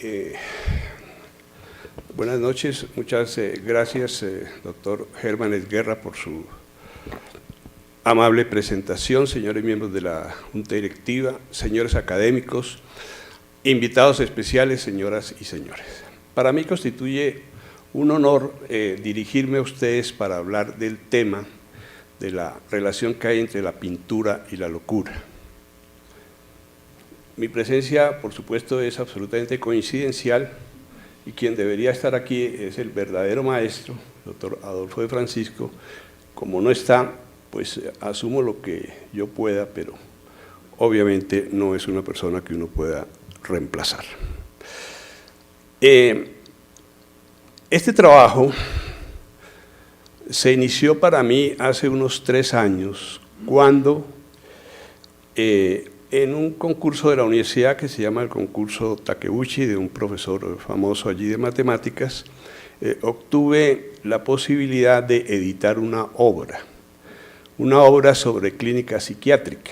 Eh, Buenas noches, muchas gracias, doctor Germán Esguerra, por su amable presentación, señores miembros de la Junta Directiva, señores académicos, invitados especiales, señoras y señores. Para mí constituye un honor dirigirme a ustedes para hablar del tema de la relación que hay entre la pintura y la locura. Mi presencia, por supuesto, es absolutamente coincidencial y quien debería estar aquí es el verdadero maestro, el doctor Adolfo de Francisco. Como no está, pues asumo lo que yo pueda, pero obviamente no es una persona que uno pueda reemplazar. Este trabajo se inició para mí hace unos 3 años, cuando en un concurso de la universidad que se llama el concurso Takeuchi, de un profesor famoso allí de matemáticas, obtuve la posibilidad de editar una obra sobre clínica psiquiátrica.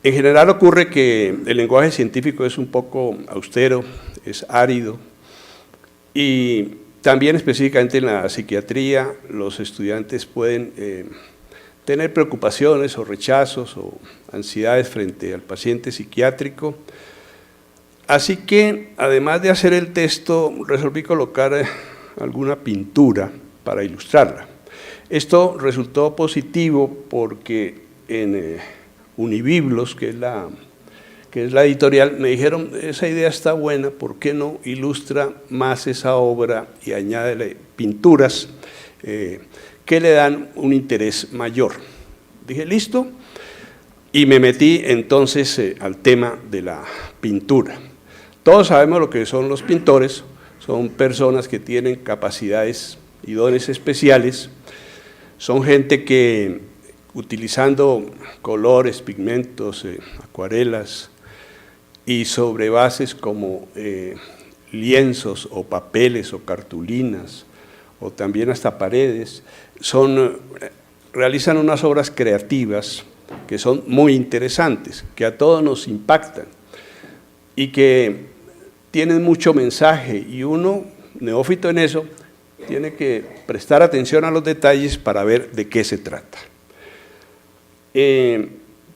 En general ocurre que el lenguaje científico es un poco austero, es árido, y también específicamente en la psiquiatría los estudiantes pueden tener preocupaciones o rechazos o ansiedades frente al paciente psiquiátrico. Así que, además de hacer el texto, resolví colocar alguna pintura para ilustrarla. Esto resultó positivo porque en Unibiblos, que es la editorial, me dijeron, esa idea está buena, ¿por qué no ilustra más esa obra y añádele pinturas que le dan un interés mayor? Dije, listo, y me metí entonces al tema de la pintura. Todos sabemos lo que son los pintores, son personas que tienen capacidades y dones especiales, son gente que utilizando colores, pigmentos, acuarelas y sobre bases como lienzos o papeles o cartulinas o también hasta paredes, realizan unas obras creativas que son muy interesantes, que a todos nos impactan y que tienen mucho mensaje, y uno, neófito en eso, tiene que prestar atención a los detalles para ver de qué se trata.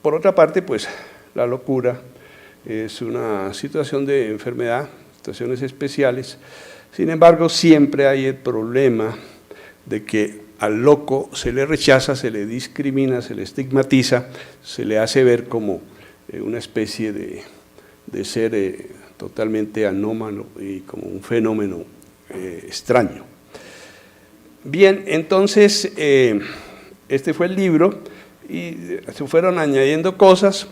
Por otra parte, pues la locura es una situación de enfermedad, situaciones especiales. Sin embargo, siempre hay el problema de que al loco se le rechaza, se le discrimina, se le estigmatiza, se le hace ver como una especie de ser totalmente anómalo y como un fenómeno extraño. Bien, entonces, este fue el libro y se fueron añadiendo cosas.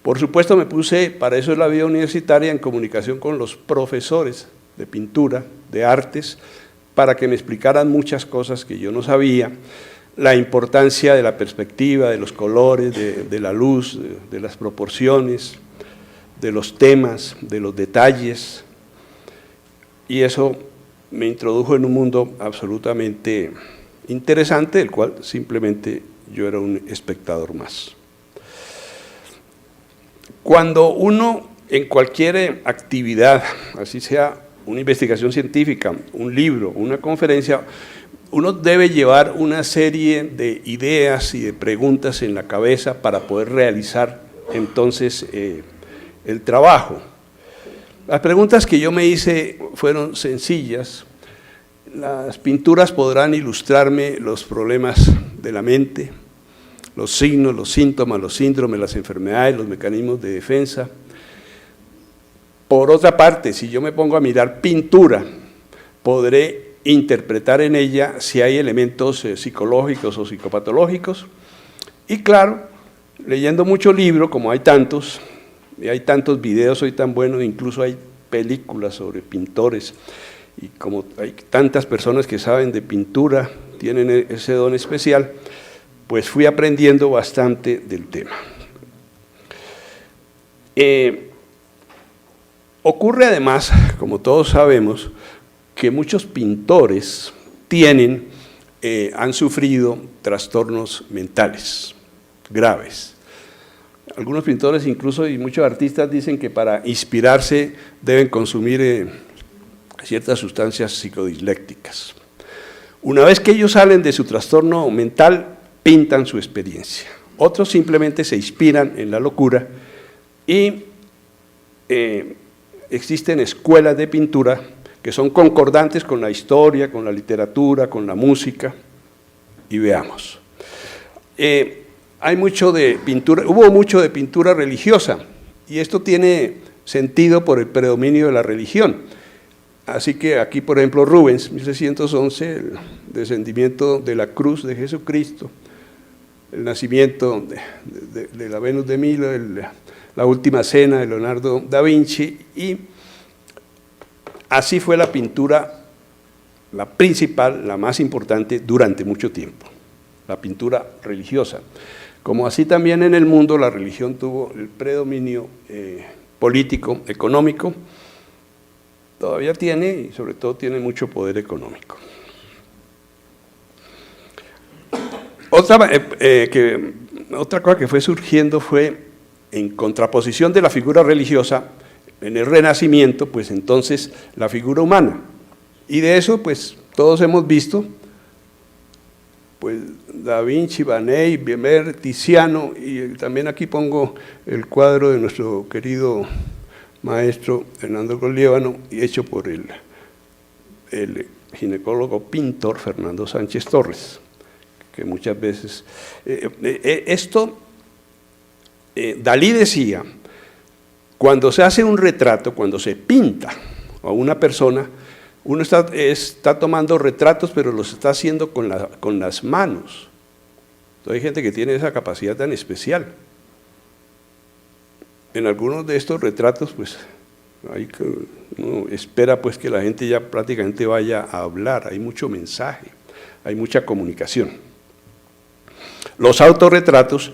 Por supuesto me puse, para eso es la vida universitaria, en comunicación con los profesores de pintura, de artes, para que me explicaran muchas cosas que yo no sabía, la importancia de la perspectiva, de los colores, de la luz, de las proporciones, de los temas, de los detalles, y eso me introdujo en un mundo absolutamente interesante, del cual simplemente yo era un espectador más. Cuando uno en cualquier actividad, así sea una investigación científica, un libro, una conferencia, uno debe llevar una serie de ideas y de preguntas en la cabeza para poder realizar entonces el trabajo. Las preguntas que yo me hice fueron sencillas. Las pinturas podrán ilustrarme los problemas de la mente, los signos, los síntomas, los síndromes, las enfermedades, los mecanismos de defensa. Por otra parte, si yo me pongo a mirar pintura, podré interpretar en ella si hay elementos psicológicos o psicopatológicos. Y claro, leyendo mucho libro, como hay tantos, y hay tantos videos hoy tan buenos, incluso hay películas sobre pintores, y como hay tantas personas que saben de pintura, tienen ese don especial, pues fui aprendiendo bastante del tema. Ocurre además, como todos sabemos, que muchos pintores han sufrido trastornos mentales graves. Algunos pintores incluso y muchos artistas dicen que para inspirarse deben consumir ciertas sustancias psicodilécticas. Una vez que ellos salen de su trastorno mental, pintan su experiencia. Otros simplemente se inspiran en la locura y existen escuelas de pintura que son concordantes con la historia, con la literatura, con la música, y veamos. Hay mucho de pintura, hubo mucho de pintura religiosa, y esto tiene sentido por el predominio de la religión. Así que aquí, por ejemplo, Rubens, 1611, el descendimiento de la cruz de Jesucristo, el nacimiento de la Venus de Milo, la última cena de Leonardo da Vinci, y así fue la pintura, la principal, la más importante durante mucho tiempo, la pintura religiosa. Como así también en el mundo la religión tuvo el predominio político, económico, todavía tiene y sobre todo tiene mucho poder económico. Otra cosa que fue surgiendo fue en contraposición de la figura religiosa, en el Renacimiento, pues entonces la figura humana. Y de eso pues todos hemos visto, pues Da Vinci, Manet, Vermeer, Tiziano, y también aquí pongo el cuadro de nuestro querido maestro Hernando Golliévano, hecho por el ginecólogo pintor Fernando Sánchez Torres, que muchas veces… Dalí decía, cuando se hace un retrato, cuando se pinta a una persona, uno está tomando retratos, pero los está haciendo con las manos. Entonces hay gente que tiene esa capacidad tan especial. En algunos de estos retratos, pues, uno espera pues que la gente ya prácticamente vaya a hablar, hay mucho mensaje, hay mucha comunicación. Los autorretratos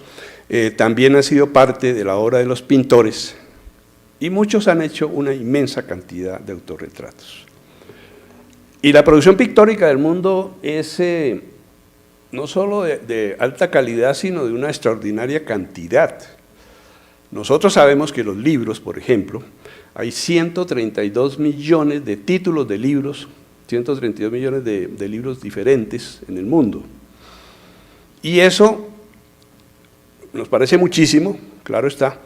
también han sido parte de la obra de los pintores y muchos han hecho una inmensa cantidad de autorretratos. Y la producción pictórica del mundo es no solo de alta calidad, sino de una extraordinaria cantidad. Nosotros sabemos que los libros, por ejemplo, hay 132 millones de títulos de libros, 132 millones de libros diferentes en el mundo. Y eso nos parece muchísimo, claro está,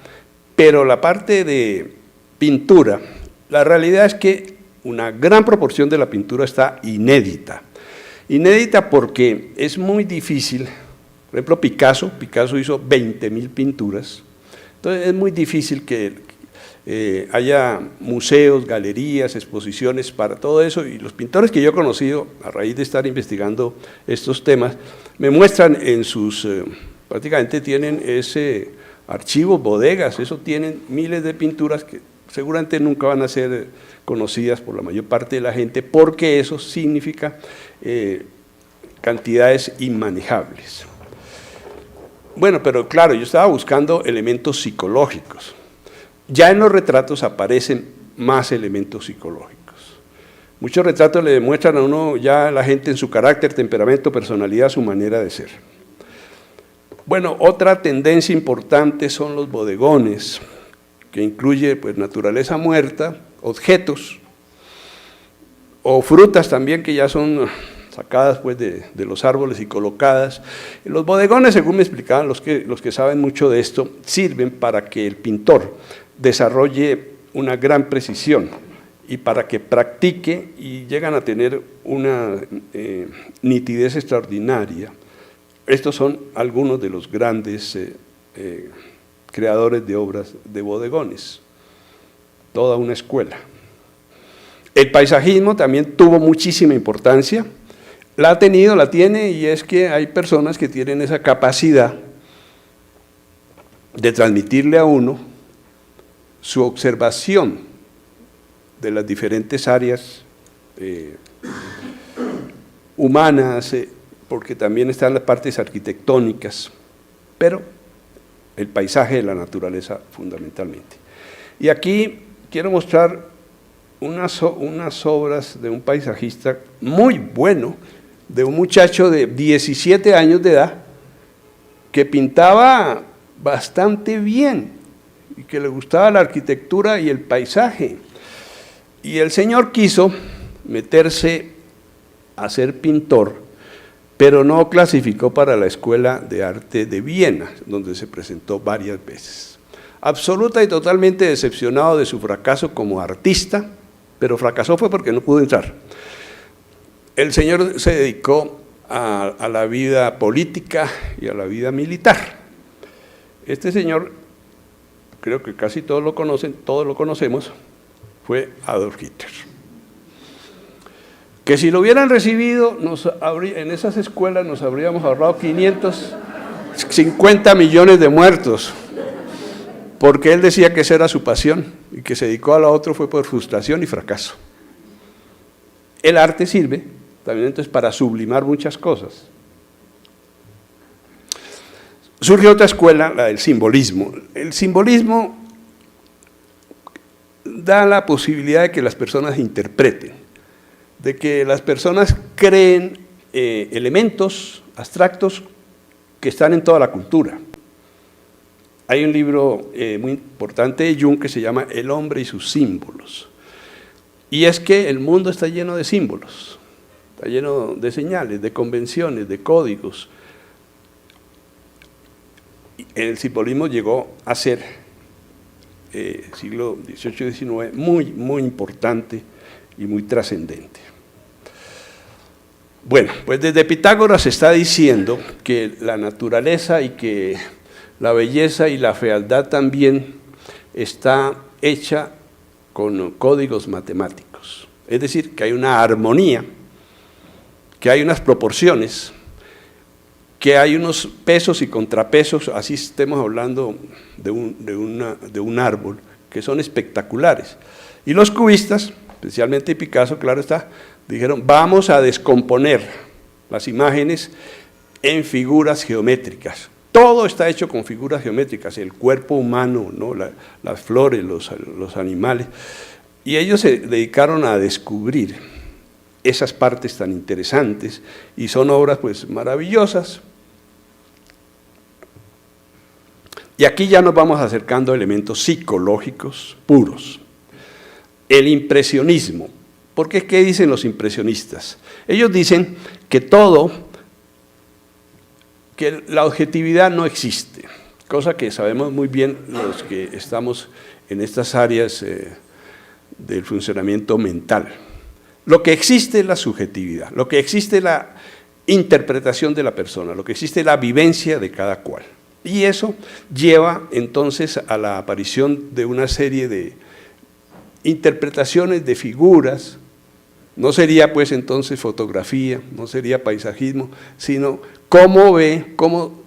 pero la parte de pintura, la realidad es que una gran proporción de la pintura está inédita. Inédita porque es muy difícil, por ejemplo Picasso hizo 20.000 pinturas, entonces es muy difícil que haya museos, galerías, exposiciones para todo eso, y los pintores que yo he conocido a raíz de estar investigando estos temas, me muestran en sus, prácticamente tienen ese archivo, bodegas, eso tienen miles de pinturas que seguramente nunca van a ser conocidas por la mayor parte de la gente, porque eso significa cantidades inmanejables. Bueno, pero claro, yo estaba buscando elementos psicológicos. Ya en los retratos aparecen más elementos psicológicos. Muchos retratos le demuestran a uno ya a la gente en su carácter, temperamento, personalidad, su manera de ser. Bueno, otra tendencia importante son los bodegones, que incluye pues naturaleza muerta, objetos o frutas también que ya son sacadas pues de los árboles y colocadas. Los bodegones, según me explicaban los que saben mucho de esto, sirven para que el pintor desarrolle una gran precisión y para que practique y llegan a tener una nitidez extraordinaria. Estos son algunos de los grandes creadores de obras de bodegones, toda una escuela. El paisajismo también tuvo muchísima importancia, la tiene, y es que hay personas que tienen esa capacidad de transmitirle a uno su observación de las diferentes áreas humanas, porque también están las partes arquitectónicas, pero el paisaje de la naturaleza fundamentalmente. Y aquí quiero mostrar unas obras de un paisajista muy bueno, de un muchacho de 17 años de edad, que pintaba bastante bien y que le gustaba la arquitectura y el paisaje. Y el señor quiso meterse a ser pintor, pero no clasificó para la Escuela de Arte de Viena, donde se presentó varias veces. Absoluta y totalmente decepcionado de su fracaso como artista, pero fracasó fue porque no pudo entrar. El señor se dedicó a la vida política y a la vida militar. Este señor, creo que casi todos lo conocen, todos lo conocemos, fue Adolf Hitler. Que si lo hubieran recibido en esas escuelas nos habríamos ahorrado 550 millones de muertos, porque él decía que esa era su pasión y que se dedicó a la otra fue por frustración y fracaso. El arte sirve también entonces para sublimar muchas cosas. Surge otra escuela, la del simbolismo. El simbolismo da la posibilidad de que las personas interpreten, de que las personas creen elementos abstractos que están en toda la cultura. Hay un libro muy importante de Jung que se llama El hombre y sus símbolos. Y es que el mundo está lleno de símbolos, está lleno de señales, de convenciones, de códigos. El simbolismo llegó a ser, siglo XVIII y XIX, muy importante y muy trascendente. Bueno, pues desde Pitágoras se está diciendo que la naturaleza y que la belleza y la fealdad también está hecha con códigos matemáticos. Es decir, que hay una armonía, que hay unas proporciones, que hay unos pesos y contrapesos, así estemos hablando de un árbol, que son espectaculares. Y los cubistas, especialmente Picasso, claro está, dijeron, vamos a descomponer las imágenes en figuras geométricas. Todo está hecho con figuras geométricas, el cuerpo humano, ¿no? Las flores, los animales. Y ellos se dedicaron a descubrir esas partes tan interesantes y son obras pues maravillosas. Y aquí ya nos vamos acercando a elementos psicológicos puros. El impresionismo. ¿Por qué? ¿Qué dicen los impresionistas? Ellos dicen que que la objetividad no existe, cosa que sabemos muy bien los que estamos en estas áreas del funcionamiento mental. Lo que existe es la subjetividad, lo que existe es la interpretación de la persona, lo que existe es la vivencia de cada cual. Y eso lleva entonces a la aparición de una serie de interpretaciones de figuras. No sería pues entonces fotografía, no sería paisajismo, sino cómo ve, cómo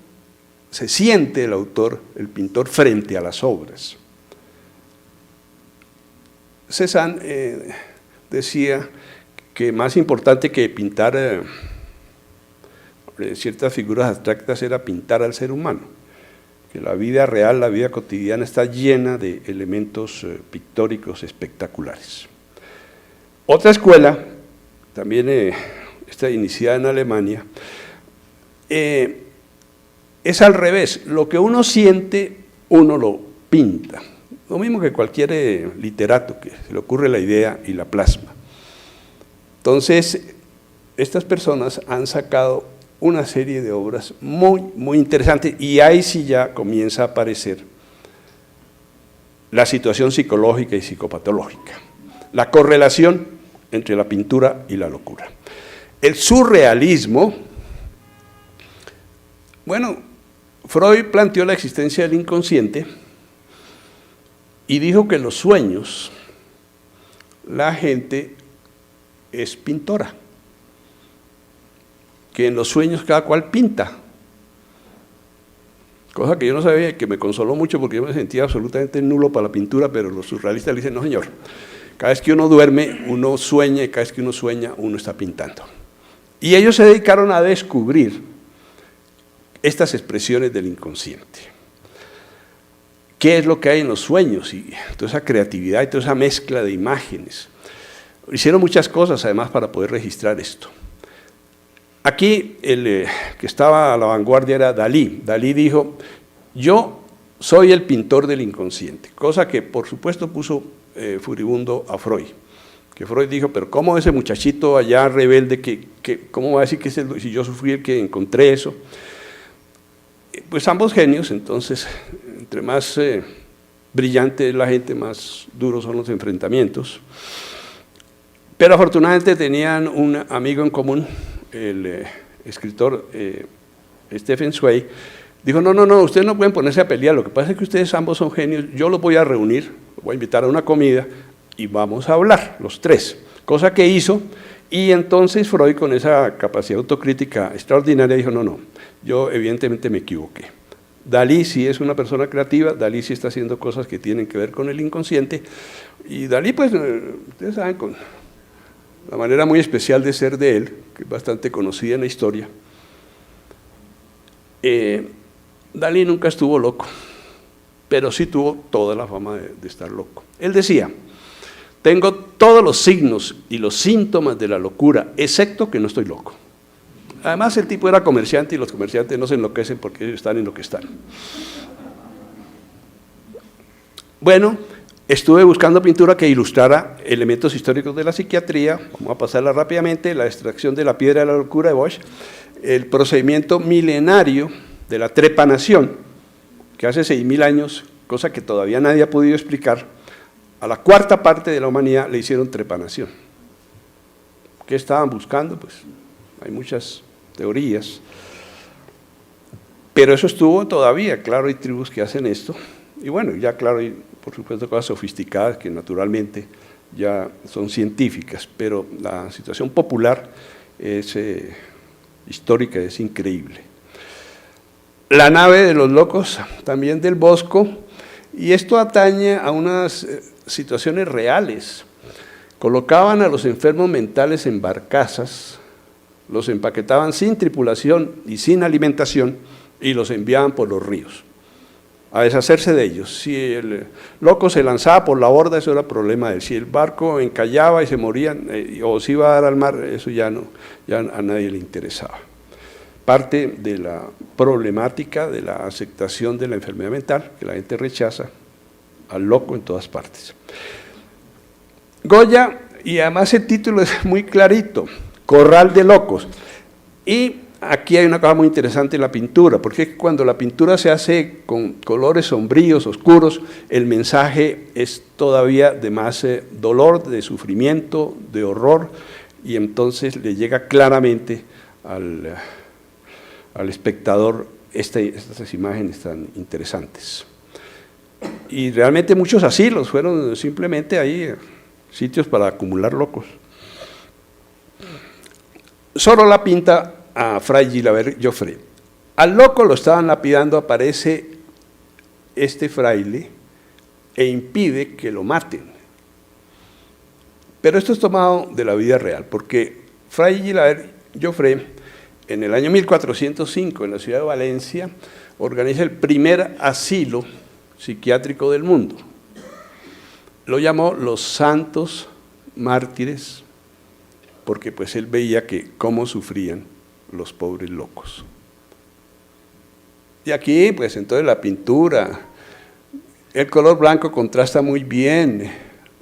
se siente el autor, el pintor, frente a las obras. Cézanne decía que más importante que pintar ciertas figuras abstractas era pintar al ser humano, que la vida real, la vida cotidiana está llena de elementos pictóricos espectaculares. Otra escuela, también está iniciada en Alemania, es al revés, lo que uno siente, uno lo pinta. Lo mismo que cualquier literato que se le ocurre la idea y la plasma. Entonces, estas personas han sacado una serie de obras muy interesantes y ahí sí ya comienza a aparecer la situación psicológica y psicopatológica, la correlación entre la pintura y la locura. El surrealismo, bueno, Freud planteó la existencia del inconsciente y dijo que en los sueños la gente es pintora, que en los sueños cada cual pinta, cosa que yo no sabía y que me consoló mucho porque yo me sentía absolutamente nulo para la pintura, pero los surrealistas le dicen, no señor, cada vez que uno duerme, uno sueña y cada vez que uno sueña, uno está pintando. Y ellos se dedicaron a descubrir estas expresiones del inconsciente. ¿Qué es lo que hay en los sueños? Y toda esa creatividad y toda esa mezcla de imágenes. Hicieron muchas cosas además para poder registrar esto. Aquí el que estaba a la vanguardia era Dalí. Dalí dijo, yo soy el pintor del inconsciente, cosa que por supuesto puso furibundo a Freud, que Freud dijo, pero ¿cómo ese muchachito allá rebelde, cómo va a decir que si yo fui el que encontré eso? Pues ambos genios, entonces, entre más brillante es la gente, más duros son los enfrentamientos. Pero afortunadamente tenían un amigo en común, el escritor Stephen Zweig. Dijo, no, ustedes no pueden ponerse a pelear, lo que pasa es que ustedes ambos son genios, yo los voy a reunir, los voy a invitar a una comida y vamos a hablar, los tres. Cosa que hizo, y entonces Freud, con esa capacidad autocrítica extraordinaria, dijo, no, yo evidentemente me equivoqué. Dalí sí es una persona creativa, Dalí sí está haciendo cosas que tienen que ver con el inconsciente, y Dalí, pues, ustedes saben, con la manera muy especial de ser de él, que es bastante conocida en la historia, Dalí nunca estuvo loco, pero sí tuvo toda la fama de estar loco. Él decía, tengo todos los signos y los síntomas de la locura, excepto que no estoy loco. Además, el tipo era comerciante y los comerciantes no se enloquecen porque ellos están en lo que están. Bueno, estuve buscando pintura que ilustrara elementos históricos de la psiquiatría, vamos a pasarla rápidamente, la extracción de la piedra de la locura de Bosch, el procedimiento milenario de la trepanación, que hace 6.000 años, cosa que todavía nadie ha podido explicar, a la cuarta parte de la humanidad le hicieron trepanación. ¿Qué estaban buscando? Pues hay muchas teorías, pero eso estuvo todavía, claro, hay tribus que hacen esto, y bueno, ya claro, hay por supuesto cosas sofisticadas que naturalmente ya son científicas, pero la situación popular es histórica, es increíble. La nave de los locos, también del Bosco, y esto atañe a unas situaciones reales. Colocaban a los enfermos mentales en barcazas, los empaquetaban sin tripulación y sin alimentación y los enviaban por los ríos a deshacerse de ellos. Si el loco se lanzaba por la borda, eso era problema de él. Si el barco encallaba y se morían, o se iba a dar al mar, eso ya a nadie le interesaba. Parte de la problemática de la aceptación de la enfermedad mental, que la gente rechaza al loco en todas partes. Goya, y además el título es muy clarito, Corral de Locos, y aquí hay una cosa muy interesante en la pintura, porque cuando la pintura se hace con colores sombríos, oscuros, el mensaje es todavía de más dolor, de sufrimiento, de horror, y entonces le llega claramente al espectador estas imágenes tan interesantes. Y realmente muchos asilos fueron simplemente ahí sitios para acumular locos. Sorolla pinta a Fray Gilabert Joffre. Al loco lo estaban lapidando, aparece este fraile e impide que lo maten. Pero esto es tomado de la vida real, porque Fray Gilabert Joffre, en el año 1405, en la ciudad de Valencia, organiza el primer asilo psiquiátrico del mundo. Lo llamó los santos mártires, porque pues él veía que cómo sufrían los pobres locos. Y aquí pues entonces la pintura, el color blanco contrasta muy bien,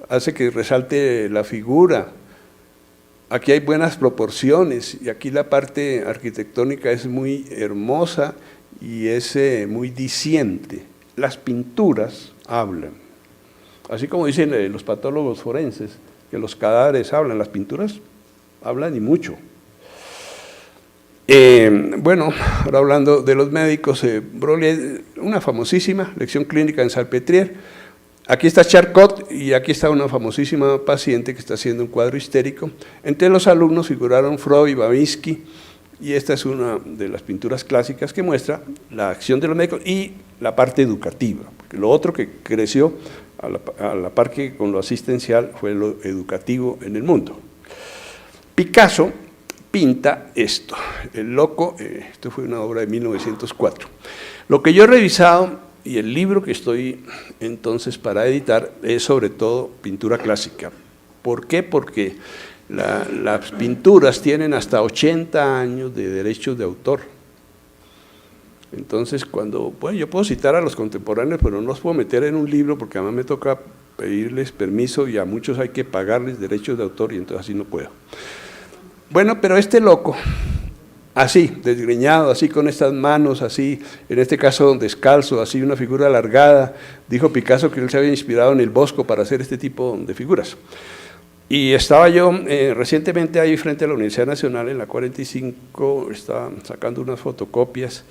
hace que resalte la figura. Aquí hay buenas proporciones y aquí la parte arquitectónica es muy hermosa y es muy diciente. Las pinturas hablan, así como dicen los patólogos forenses, que los cadáveres hablan, las pinturas hablan y mucho. Bueno, ahora hablando de los médicos, Broglie, una famosísima lección clínica en Salpêtrière. Aquí está Charcot y aquí está una famosísima paciente que está haciendo un cuadro histérico. Entre los alumnos figuraron Freud y Babinski, y esta es una de las pinturas clásicas que muestra la acción de los médicos y la parte educativa. Porque lo otro que creció a la par que con lo asistencial fue lo educativo en el mundo. Picasso pinta esto, El Loco, esto fue una obra de 1904. Lo que yo he revisado y el libro que estoy entonces para editar es sobre todo pintura clásica. ¿Por qué? Porque las pinturas tienen hasta 80 años de derechos de autor. Entonces, bueno, yo puedo citar a los contemporáneos, pero no los puedo meter en un libro porque además me toca pedirles permiso y a muchos hay que pagarles derechos de autor y entonces así no puedo. Bueno, pero este loco, así, desgreñado, así con estas manos, así, en este caso descalzo, así una figura alargada, dijo Picasso que él se había inspirado en el Bosco para hacer este tipo de figuras. Y estaba yo recientemente ahí frente a la Universidad Nacional en la 45, estaba sacando unas fotocopias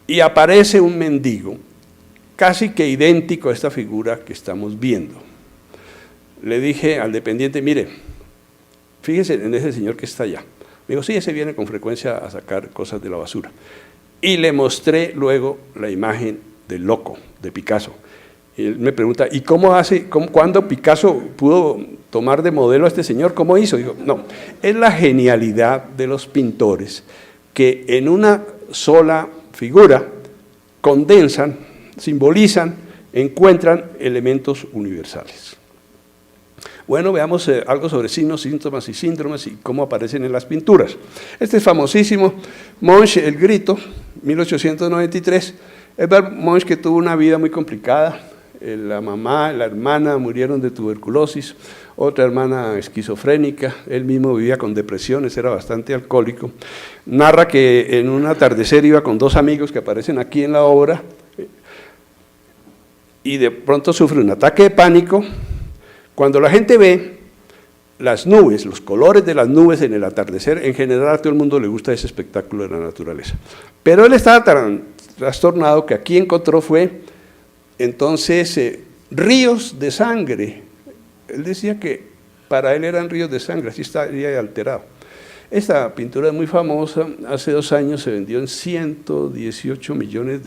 y aparece un mendigo casi que idéntico a esta figura que estamos viendo. Le dije al dependiente, mire, fíjese en ese señor que está allá. Me dijo, sí, ese viene con frecuencia a sacar cosas de la basura. Y le mostré luego la imagen del loco, de Picasso. Y él me pregunta, ¿y cuándo Picasso pudo tomar de modelo a este señor? ¿Cómo hizo? Digo, no, es la genialidad de los pintores que en una sola figura condensan, simbolizan, encuentran elementos universales. Bueno, veamos algo sobre signos, síntomas y síndromes y cómo aparecen en las pinturas. Este es famosísimo, Munch, El Grito, 1893. Edvard Munch, que tuvo una vida muy complicada, la mamá, la hermana murieron de tuberculosis, otra hermana esquizofrénica, él mismo vivía con depresiones, era bastante alcohólico. Narra que en un atardecer iba con dos amigos que aparecen aquí en la obra y de pronto sufre un ataque de pánico. Cuando la gente ve las nubes, los colores de las nubes en el atardecer, en general a todo el mundo le gusta ese espectáculo de la naturaleza. Pero él estaba tan trastornado que aquí encontró fue entonces ríos de sangre. Él decía que para él eran ríos de sangre, así estaría alterado. Esta pintura es muy famosa, hace 2 años se vendió en $118 millones,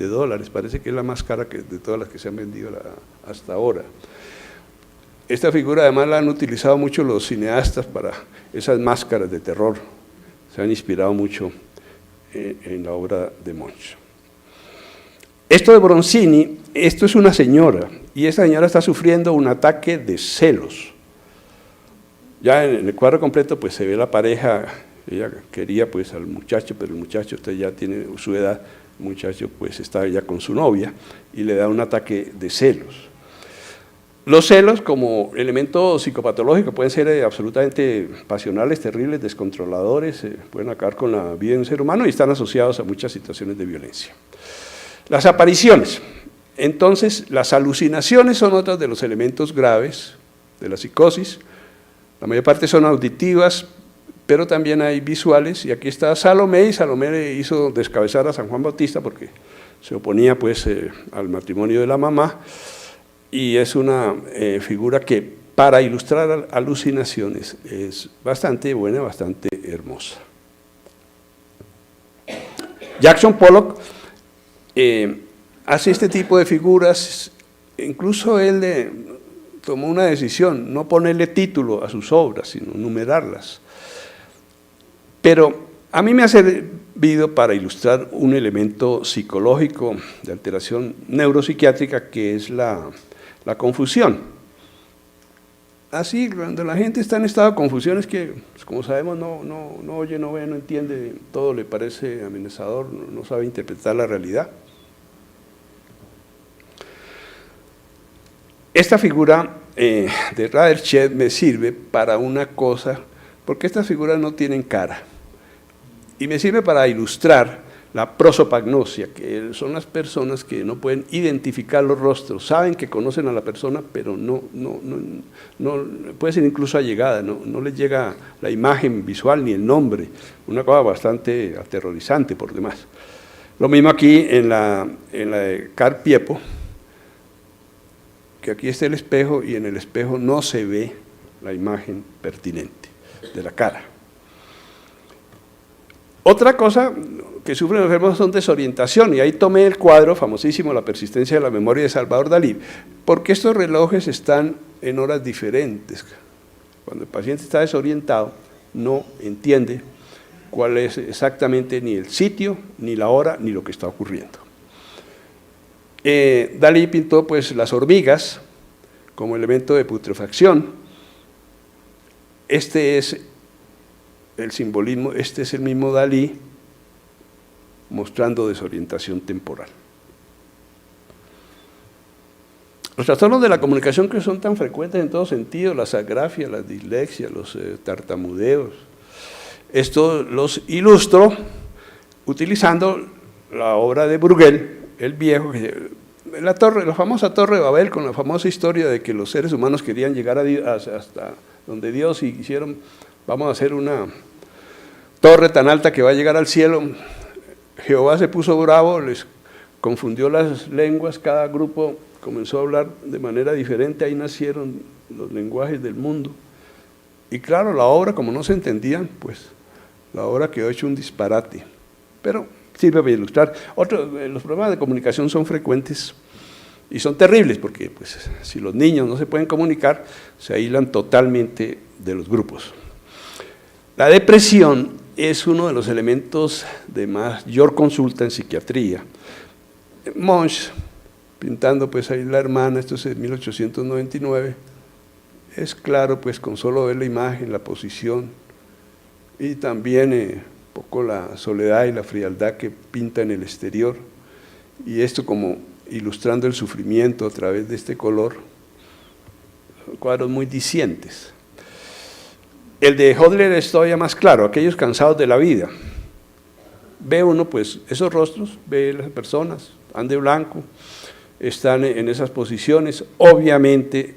parece que es la más cara de todas las que se han vendido hasta ahora. Esta figura además la han utilizado mucho los cineastas para esas máscaras de terror, se han inspirado mucho en la obra de Munch. Esto de Bronzini, esto es una señora, y esta señora está sufriendo un ataque de celos. Ya en el cuadro completo pues se ve la pareja, ella quería pues al muchacho, pero el muchacho usted ya tiene su edad, el muchacho pues está ya con su novia y le da un ataque de celos. Los celos como elemento psicopatológico pueden ser absolutamente pasionales, terribles, descontroladores, pueden acabar con la vida de un ser humano y están asociados a muchas situaciones de violencia. Las apariciones, entonces las alucinaciones son otros de los elementos graves de la psicosis, la mayor parte son auditivas, pero también hay visuales, y aquí está Salomé, y Salomé le hizo descabezar a San Juan Bautista porque se oponía pues al matrimonio de la mamá, y es una figura que para ilustrar alucinaciones es bastante buena, bastante hermosa. Jackson Pollock hace este tipo de figuras, incluso él tomó una decisión, no ponerle título a sus obras, sino numerarlas. Pero a mí me ha servido para ilustrar un elemento psicológico de alteración neuropsiquiátrica que es la confusión. Así, cuando la gente está en estado de confusión es que, pues, como sabemos, no oye, no ve, no entiende, todo le parece amenazador, no sabe interpretar la realidad. Esta figura de Raderchev me sirve para una cosa, porque estas figuras no tienen cara, y me sirve para ilustrar la prosopagnosia, que son las personas que no pueden identificar los rostros, saben que conocen a la persona, pero no puede ser incluso allegada, no les llega la imagen visual ni el nombre, una cosa bastante aterrorizante por demás. Lo mismo aquí en la de Carl Piepo, que aquí está el espejo y en el espejo no se ve la imagen pertinente de la cara. Otra cosa que sufren los enfermos son desorientación, y ahí tomé el cuadro famosísimo, La persistencia de la memoria de Salvador Dalí, porque estos relojes están en horas diferentes. Cuando el paciente está desorientado, no entiende cuál es exactamente ni el sitio, ni la hora, ni lo que está ocurriendo. Dalí pintó pues las hormigas como elemento de putrefacción. Este es el simbolismo, este es el mismo Dalí, mostrando desorientación temporal. Los trastornos de la comunicación que son tan frecuentes en todo sentido, las agrafias, las dislexias, los tartamudeos, esto los ilustro utilizando la obra de Bruegel, el viejo, la famosa Torre de Babel, con la famosa historia de que los seres humanos querían llegar a Dios, hasta donde Dios, y hicieron, vamos a hacer una torre tan alta que va a llegar al cielo. Jehová se puso bravo, les confundió las lenguas, cada grupo comenzó a hablar de manera diferente, ahí nacieron los lenguajes del mundo. Y claro, la obra, como no se entendían, pues la obra quedó hecho un disparate. Pero sirve para ilustrar. Los problemas de comunicación son frecuentes y son terribles, porque pues, si los niños no se pueden comunicar, se aíslan totalmente de los grupos. La depresión es uno de los elementos de mayor consulta en psiquiatría. Monge, pintando pues ahí la hermana, esto es en 1899, es claro pues con solo ver la imagen, la posición, y también un poco la soledad y la frialdad que pinta en el exterior, y esto como ilustrando el sufrimiento a través de este color, son cuadros muy dicientes. El de Hodler es todavía más claro, aquellos cansados de la vida. Ve uno pues esos rostros, ve las personas, han de blanco, están en esas posiciones, obviamente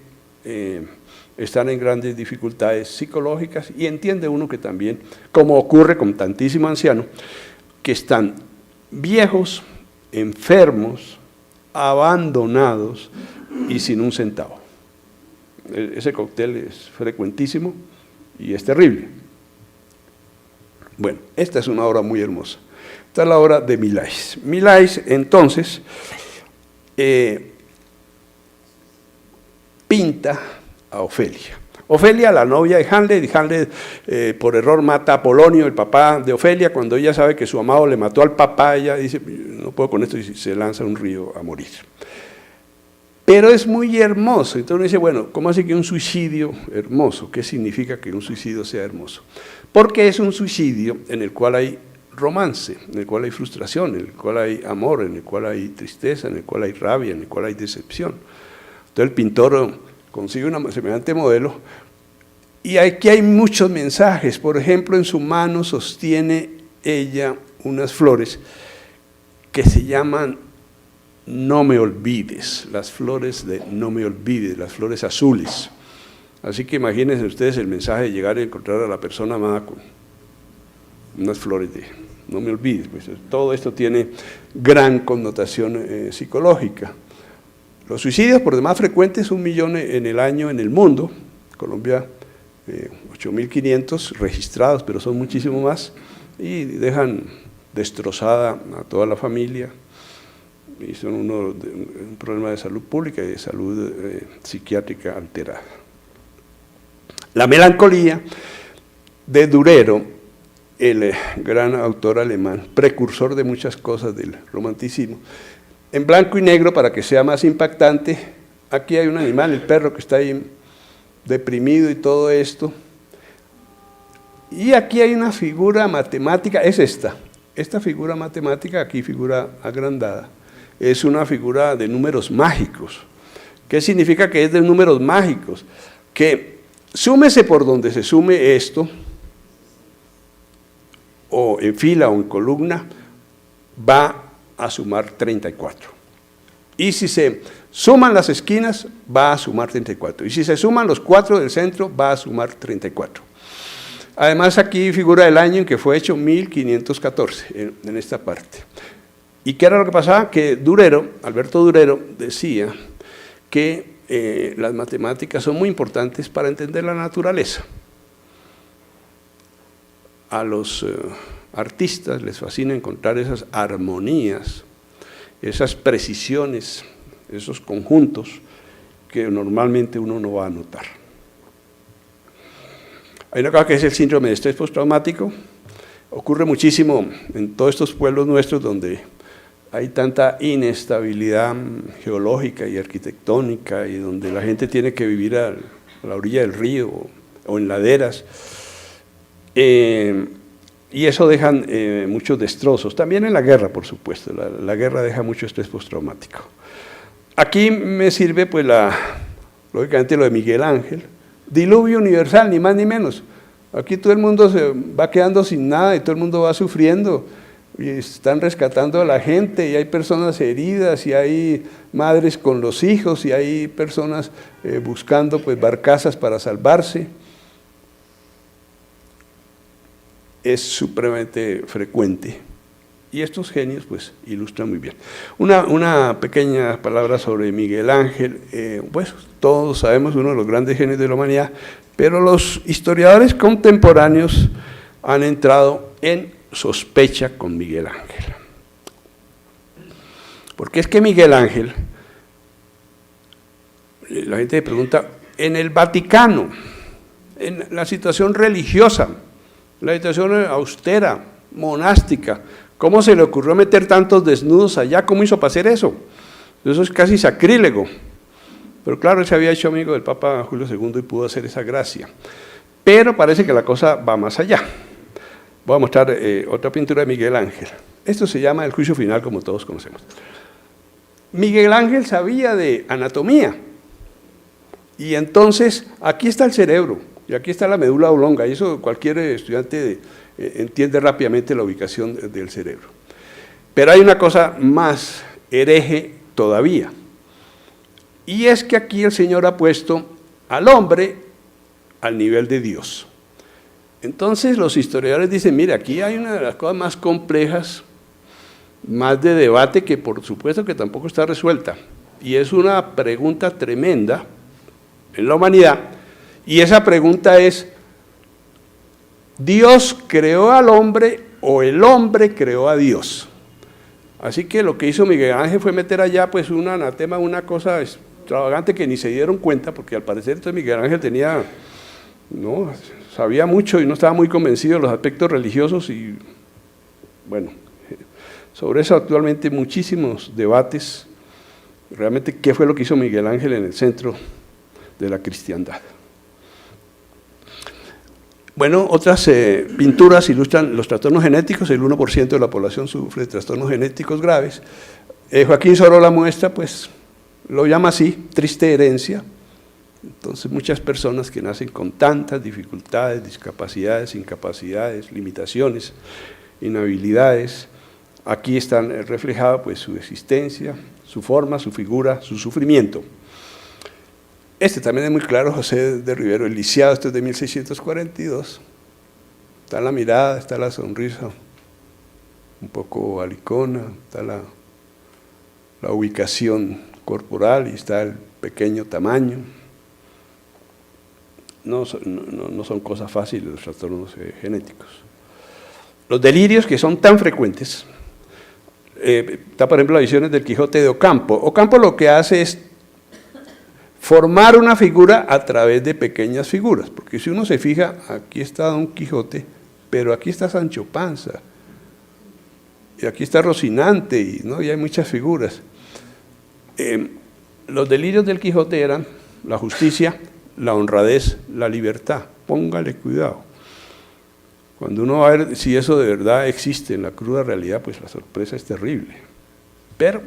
están en grandes dificultades psicológicas, y entiende uno que también, como ocurre con tantísimo anciano, que están viejos, enfermos, abandonados y sin un centavo. Ese cóctel es frecuentísimo y es terrible. Bueno, esta es una obra muy hermosa. Esta es la obra de Millais. Millais, entonces, pinta a Ofelia. Ofelia, la novia de Hamlet, y Hamlet por error mata a Apolonio, el papá de Ofelia. Cuando ella sabe que su amado le mató al papá, ella dice, no puedo con esto, y se lanza a un río a morir. Pero es muy hermoso. Entonces uno dice, bueno, ¿cómo así que un suicidio hermoso? ¿Qué significa que un suicidio sea hermoso? Porque es un suicidio en el cual hay romance, en el cual hay frustración, en el cual hay amor, en el cual hay tristeza, en el cual hay rabia, en el cual hay decepción. Entonces el pintor consigue una semejante modelo, y aquí hay muchos mensajes. Por ejemplo, en su mano sostiene ella unas flores que se llaman no me olvides, las flores de no me olvides, las flores azules. Así que imagínense ustedes el mensaje de llegar a encontrar a la persona amada con unas flores de no me olvides. Pues todo esto tiene gran connotación psicológica. Los suicidios por demás frecuentes, 1 millón en el año en el mundo. Colombia 8.500 registrados, pero son muchísimo más, y dejan destrozada a toda la familia, y son un problema de salud pública y de salud psiquiátrica alterada. La melancolía de Durero, el gran autor alemán, precursor de muchas cosas del romanticismo, en blanco y negro para que sea más impactante. Aquí hay un animal, el perro, que está ahí deprimido y todo esto, y aquí hay una figura matemática, es esta figura matemática, aquí figura agrandada, es una figura de números mágicos. ¿Qué significa que es de números mágicos? Que súmese por donde se sume esto, o en fila o en columna, va a sumar 34. Y si se suman las esquinas, va a sumar 34. Y si se suman los 4 del centro, va a sumar 34. Además, aquí figura el año en que fue hecho, 1514, en esta parte. ¿Y qué era lo que pasaba? Que Durero, Alberto Durero, decía que las matemáticas son muy importantes para entender la naturaleza. A los artistas les fascina encontrar esas armonías, esas precisiones, esos conjuntos que normalmente uno no va a notar. Hay una cosa que es el síndrome de estrés postraumático. Ocurre muchísimo en todos estos pueblos nuestros donde hay tanta inestabilidad geológica y arquitectónica, y donde la gente tiene que vivir a la orilla del río o en laderas. Y eso deja muchos destrozos, también en la guerra, por supuesto, la guerra deja mucho estrés postraumático. Aquí me sirve, pues, lógicamente lo de Miguel Ángel, diluvio universal, ni más ni menos. Aquí todo el mundo se va quedando sin nada y todo el mundo va sufriendo, y están rescatando a la gente, y hay personas heridas, y hay madres con los hijos, y hay personas buscando, pues, barcazas para salvarse. Es supremamente frecuente, y estos genios pues ilustran muy bien. Una pequeña palabra sobre Miguel Ángel. Pues todos sabemos, uno de los grandes genios de la humanidad, pero los historiadores contemporáneos han entrado en sospecha con Miguel Ángel, porque es que Miguel Ángel, la gente se pregunta, en el Vaticano, en la situación religiosa, la situación austera, monástica, ¿cómo se le ocurrió meter tantos desnudos allá? ¿Cómo hizo para hacer eso? Eso es casi sacrílego. Pero claro, él se había hecho amigo del Papa Julio II y pudo hacer esa gracia. Pero parece que la cosa va más allá. Voy a mostrar otra pintura de Miguel Ángel. Esto se llama El Juicio Final, como todos conocemos. Miguel Ángel sabía de anatomía. Y entonces, aquí está el cerebro. Y aquí está la médula oblonga, y eso cualquier estudiante entiende rápidamente la ubicación del cerebro. Pero hay una cosa más hereje todavía, y es que aquí el Señor ha puesto al hombre al nivel de Dios. Entonces los historiadores dicen, mira, aquí hay una de las cosas más complejas, más de debate, que por supuesto que tampoco está resuelta, y es una pregunta tremenda en la humanidad. Y esa pregunta es, ¿Dios creó al hombre o el hombre creó a Dios? Así que lo que hizo Miguel Ángel fue meter allá pues un anatema, una cosa extravagante que ni se dieron cuenta, porque al parecer entonces Miguel Ángel sabía mucho y no estaba muy convencido de los aspectos religiosos, y bueno, sobre eso actualmente muchísimos debates, realmente qué fue lo que hizo Miguel Ángel en el centro de la cristiandad. Bueno, otras pinturas ilustran los trastornos genéticos. El 1% de la población sufre de trastornos genéticos graves. Joaquín Sorolla muestra, pues, lo llama así, triste herencia. Entonces, muchas personas que nacen con tantas dificultades, discapacidades, incapacidades, limitaciones, inhabilidades, aquí están reflejadas pues, su existencia, su forma, su figura, su sufrimiento. Este también es muy claro, José de Rivero, el Lisiado, este es de 1642. Está la mirada, está la sonrisa, un poco alicona, está la ubicación corporal y está el pequeño tamaño. No son cosas fáciles los trastornos genéticos. Los delirios que son tan frecuentes, está por ejemplo las visiones del Quijote de Ocampo. Ocampo lo que hace es formar una figura a través de pequeñas figuras, porque si uno se fija, aquí está Don Quijote, pero aquí está Sancho Panza, y aquí está Rocinante, y hay muchas figuras. Los delirios del Quijote eran la justicia, la honradez, la libertad. Póngale cuidado. Cuando uno va a ver si eso de verdad existe en la cruda realidad, pues la sorpresa es terrible. Pero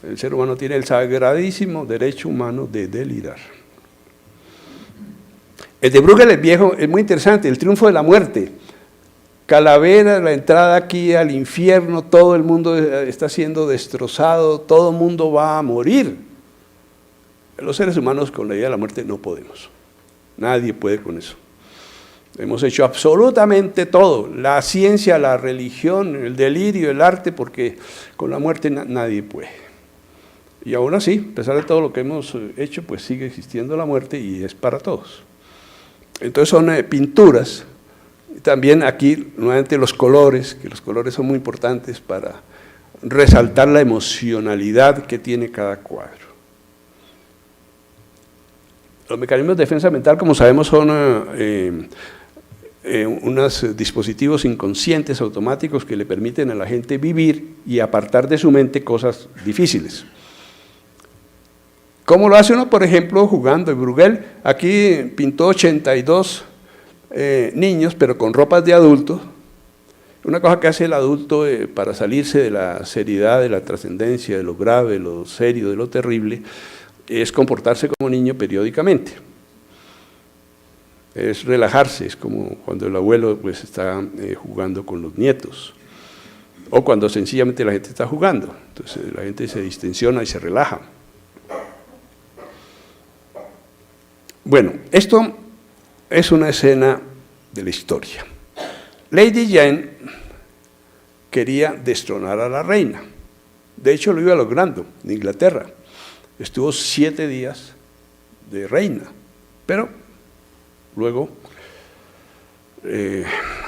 el ser humano tiene el sagradísimo derecho humano de delirar. El de Bruegel el Viejo es muy interesante, el triunfo de la muerte. Calavera, la entrada aquí al infierno, todo el mundo está siendo destrozado, todo el mundo va a morir. Los seres humanos con la idea de la muerte no podemos, nadie puede con eso. Hemos hecho absolutamente todo, la ciencia, la religión, el delirio, el arte, porque con la muerte nadie puede. Y aún así, a pesar de todo lo que hemos hecho, pues sigue existiendo la muerte y es para todos. Entonces son pinturas. También aquí, nuevamente, los colores, que los colores son muy importantes para resaltar la emocionalidad que tiene cada cuadro. Los mecanismos de defensa mental, como sabemos, son unos dispositivos inconscientes automáticos que le permiten a la gente vivir y apartar de su mente cosas difíciles. ¿Cómo lo hace uno? Por ejemplo, jugando. Bruegel aquí pintó 82 niños, pero con ropas de adultos, Una cosa que hace el adulto para salirse de la seriedad, de la trascendencia, de lo grave, de lo serio, de lo terrible, es comportarse como niño periódicamente. Es relajarse, es como cuando el abuelo pues, está jugando con los nietos, o cuando sencillamente la gente está jugando, entonces la gente se distensiona y se relaja. Bueno, esto es una escena de la historia. Lady Jane quería destronar a la reina, de hecho lo iba logrando en Inglaterra, estuvo 7 días de reina, pero luego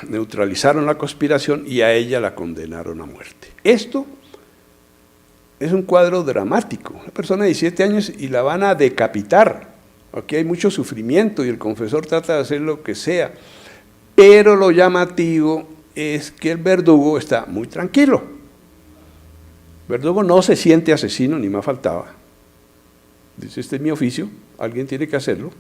neutralizaron la conspiración y a ella la condenaron a muerte. Esto es un cuadro dramático, una persona de 17 años y la van a decapitar. Aquí hay mucho sufrimiento y el confesor trata de hacer lo que sea, pero lo llamativo es que el verdugo está muy tranquilo. El verdugo no se siente asesino, ni más faltaba. Dice, este es mi oficio, alguien tiene que hacerlo,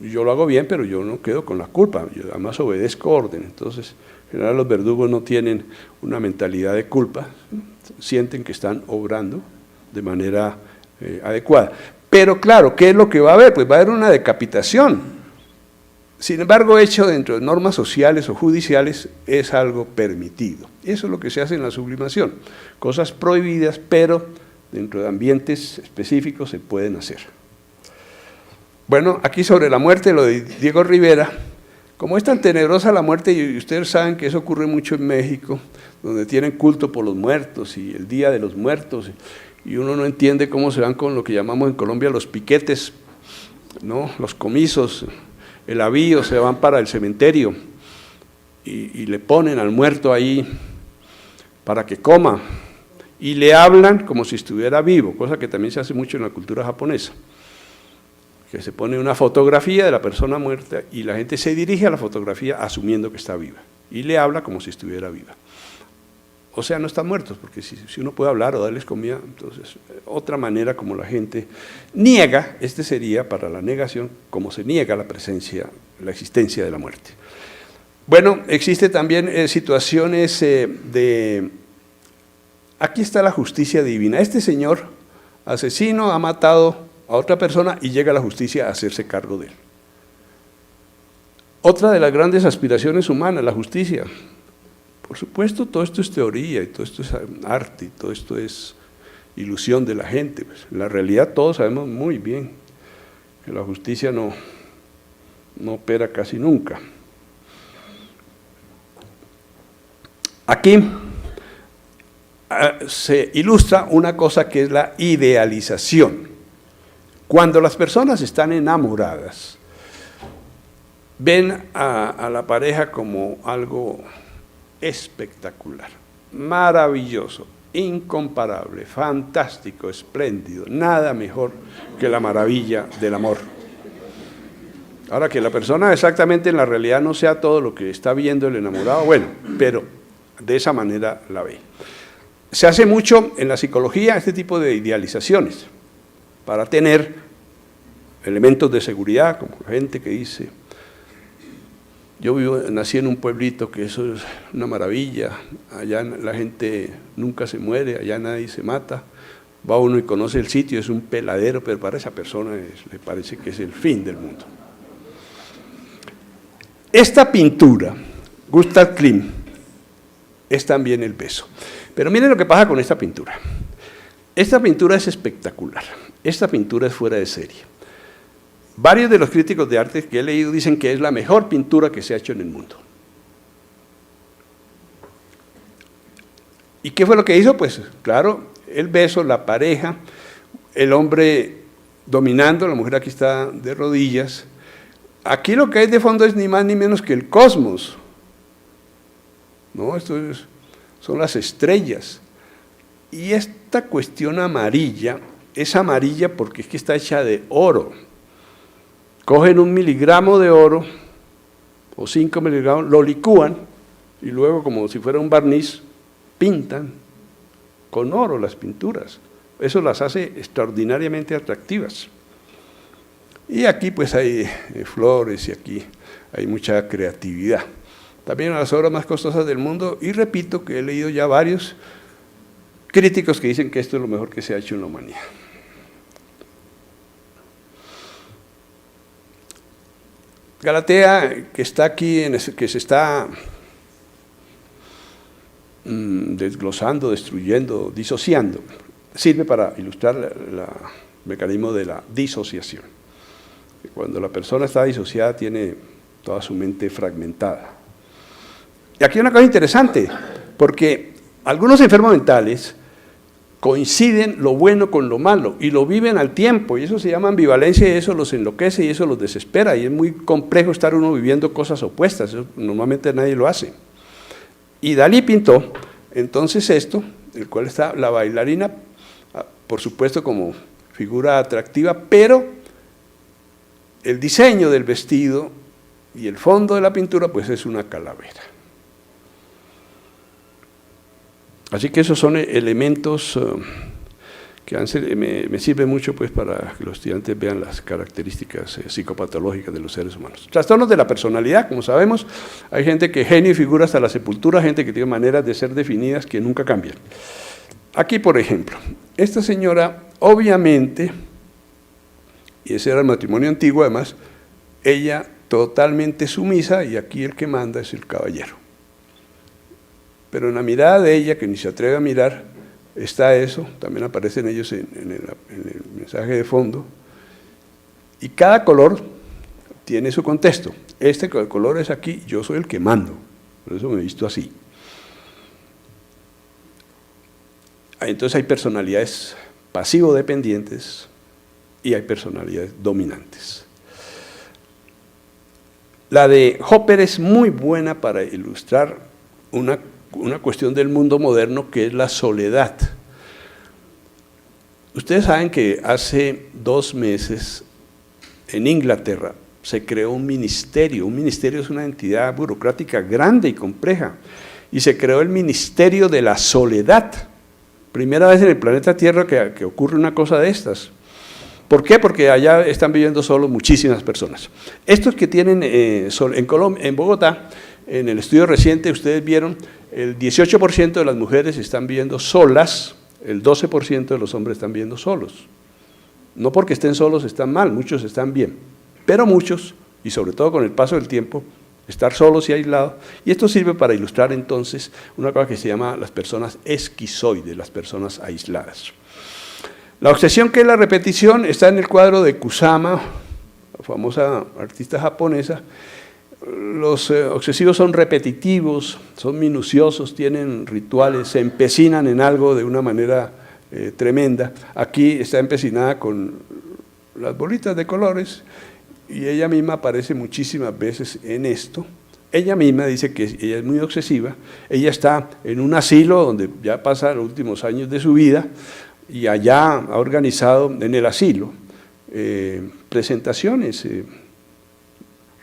yo lo hago bien, pero yo no quedo con la culpa, yo además obedezco orden. Entonces, en general los verdugos no tienen una mentalidad de culpa, sienten que están obrando de manera adecuada. Pero claro, ¿qué es lo que va a haber? Pues va a haber una decapitación. Sin embargo, hecho dentro de normas sociales o judiciales, es algo permitido. Eso es lo que se hace en la sublimación. Cosas prohibidas, pero dentro de ambientes específicos se pueden hacer. Bueno, aquí sobre la muerte, lo de Diego Rivera, como es tan tenebrosa la muerte, y ustedes saben que eso ocurre mucho en México, donde tienen culto por los muertos y el Día de los Muertos, y uno no entiende cómo se van con lo que llamamos en Colombia los piquetes, ¿no? Los comisos, el avío, se van para el cementerio y le ponen al muerto ahí para que coma y le hablan como si estuviera vivo, cosa que también se hace mucho en la cultura japonesa, que se pone una fotografía de la persona muerta y la gente se dirige a la fotografía asumiendo que está viva y le habla como si estuviera viva. O sea, no están muertos, porque si uno puede hablar o darles comida, entonces otra manera como la gente niega, este sería para la negación, como se niega la presencia, la existencia de la muerte. Bueno, existe también situaciones aquí está la justicia divina. Este señor asesino ha matado a otra persona y llega la justicia a hacerse cargo de él. Otra de las grandes aspiraciones humanas, la justicia. Por supuesto, todo esto es teoría y todo esto es arte y todo esto es ilusión de la gente. Pues, en la realidad todos sabemos muy bien que la justicia no opera casi nunca. Aquí se ilustra una cosa que es la idealización. Cuando las personas están enamoradas, ven a la pareja como algo espectacular, maravilloso, incomparable, fantástico, espléndido, nada mejor que la maravilla del amor. Ahora, que la persona exactamente en la realidad no sea todo lo que está viendo el enamorado, bueno, pero de esa manera la ve. Se hace mucho en la psicología este tipo de idealizaciones, para tener elementos de seguridad, como gente que dice, yo nací en un pueblito que eso es una maravilla, allá la gente nunca se muere, allá nadie se mata, va uno y conoce el sitio, es un peladero, pero para esa persona le parece que es el fin del mundo. Esta pintura, Gustav Klimt, es también el beso. Pero miren lo que pasa con esta pintura. Esta pintura es espectacular, esta pintura es fuera de serie. Varios de los críticos de arte que he leído dicen que es la mejor pintura que se ha hecho en el mundo. ¿Y qué fue lo que hizo? Pues claro, el beso, la pareja, el hombre dominando, la mujer aquí está de rodillas. Aquí lo que hay de fondo es ni más ni menos que el cosmos. ¿No? Son las estrellas. Y esta cuestión amarilla, es amarilla porque es que está hecha de oro. Cogen 1 miligramo de oro, o 5 miligramos, lo licúan, y luego como si fuera un barniz, pintan con oro las pinturas. Eso las hace extraordinariamente atractivas. Y aquí pues hay flores y aquí hay mucha creatividad. también una de las obras más costosas del mundo, y repito que he leído ya varios críticos que dicen que esto es lo mejor que se ha hecho en la humanidad. Galatea, que está aquí, que se está desglosando, destruyendo, disociando, sirve para ilustrar el mecanismo de la disociación. Cuando la persona está disociada tiene toda su mente fragmentada. Y aquí hay una cosa interesante, porque algunos enfermos mentales coinciden lo bueno con lo malo y lo viven al tiempo, y eso se llama ambivalencia, y eso los enloquece y eso los desespera, y es muy complejo estar uno viviendo cosas opuestas, eso normalmente nadie lo hace. Y Dalí pintó entonces esto, el cual está la bailarina, por supuesto como figura atractiva, pero el diseño del vestido y el fondo de la pintura pues es una calavera. Así que esos son elementos que me sirven mucho pues, para que los estudiantes vean las características psicopatológicas de los seres humanos. Trastornos de la personalidad, como sabemos, hay gente que genio y figura hasta la sepultura, gente que tiene maneras de ser definidas que nunca cambian. Aquí, por ejemplo, esta señora, obviamente, y ese era el matrimonio antiguo además, ella totalmente sumisa, y aquí el que manda es el caballero. Pero en la mirada de ella, que ni se atreve a mirar, está eso, también aparecen ellos en el mensaje de fondo, y cada color tiene su contexto. Este color es aquí, yo soy el que mando, por eso me he visto así. Entonces hay personalidades pasivo-dependientes y hay personalidades dominantes. La de Hopper es muy buena para ilustrar una cuestión del mundo moderno, que es la soledad. Ustedes saben que hace 2 meses en Inglaterra se creó un ministerio. Un ministerio es una entidad burocrática grande y compleja, y se creó el Ministerio de la Soledad. Primera vez en el planeta Tierra que ocurre una cosa de estas. ¿Por qué? Porque allá están viviendo solo muchísimas personas. Estos que tienen en Bogotá, en el estudio reciente, ustedes vieron, el 18% de las mujeres están viviendo solas, el 12% de los hombres están viviendo solos. No porque estén solos están mal, muchos están bien, pero muchos, y sobre todo con el paso del tiempo, estar solos y aislados, y esto sirve para ilustrar entonces una cosa que se llama las personas esquizoides, las personas aisladas. La obsesión, que es la repetición, está en el cuadro de Kusama, la famosa artista japonesa. Los obsesivos son repetitivos, son minuciosos, tienen rituales, se empecinan en algo de una manera tremenda. Aquí está empecinada con las bolitas de colores, y ella misma aparece muchísimas veces en esto. Ella misma dice que ella es muy obsesiva, ella está en un asilo donde ya pasa los últimos años de su vida, y allá ha organizado en el asilo presentaciones,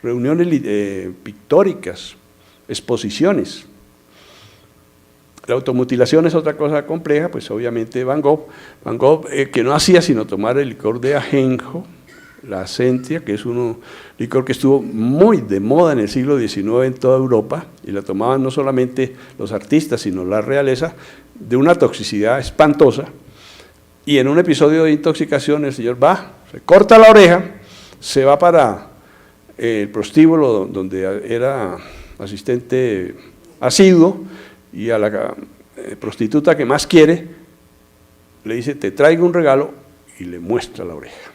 reuniones pictóricas, exposiciones. La automutilación es otra cosa compleja, pues obviamente Van Gogh, que no hacía sino tomar el licor de ajenjo, la Asentia, que es un licor que estuvo muy de moda en el siglo XIX en toda Europa, y la tomaban no solamente los artistas, sino la realeza, de una toxicidad espantosa. Y en un episodio de intoxicación el señor va, se corta la oreja, se va para el prostíbulo donde era asistente asiduo, y a la prostituta que más quiere le dice: te traigo un regalo, y le muestra la oreja.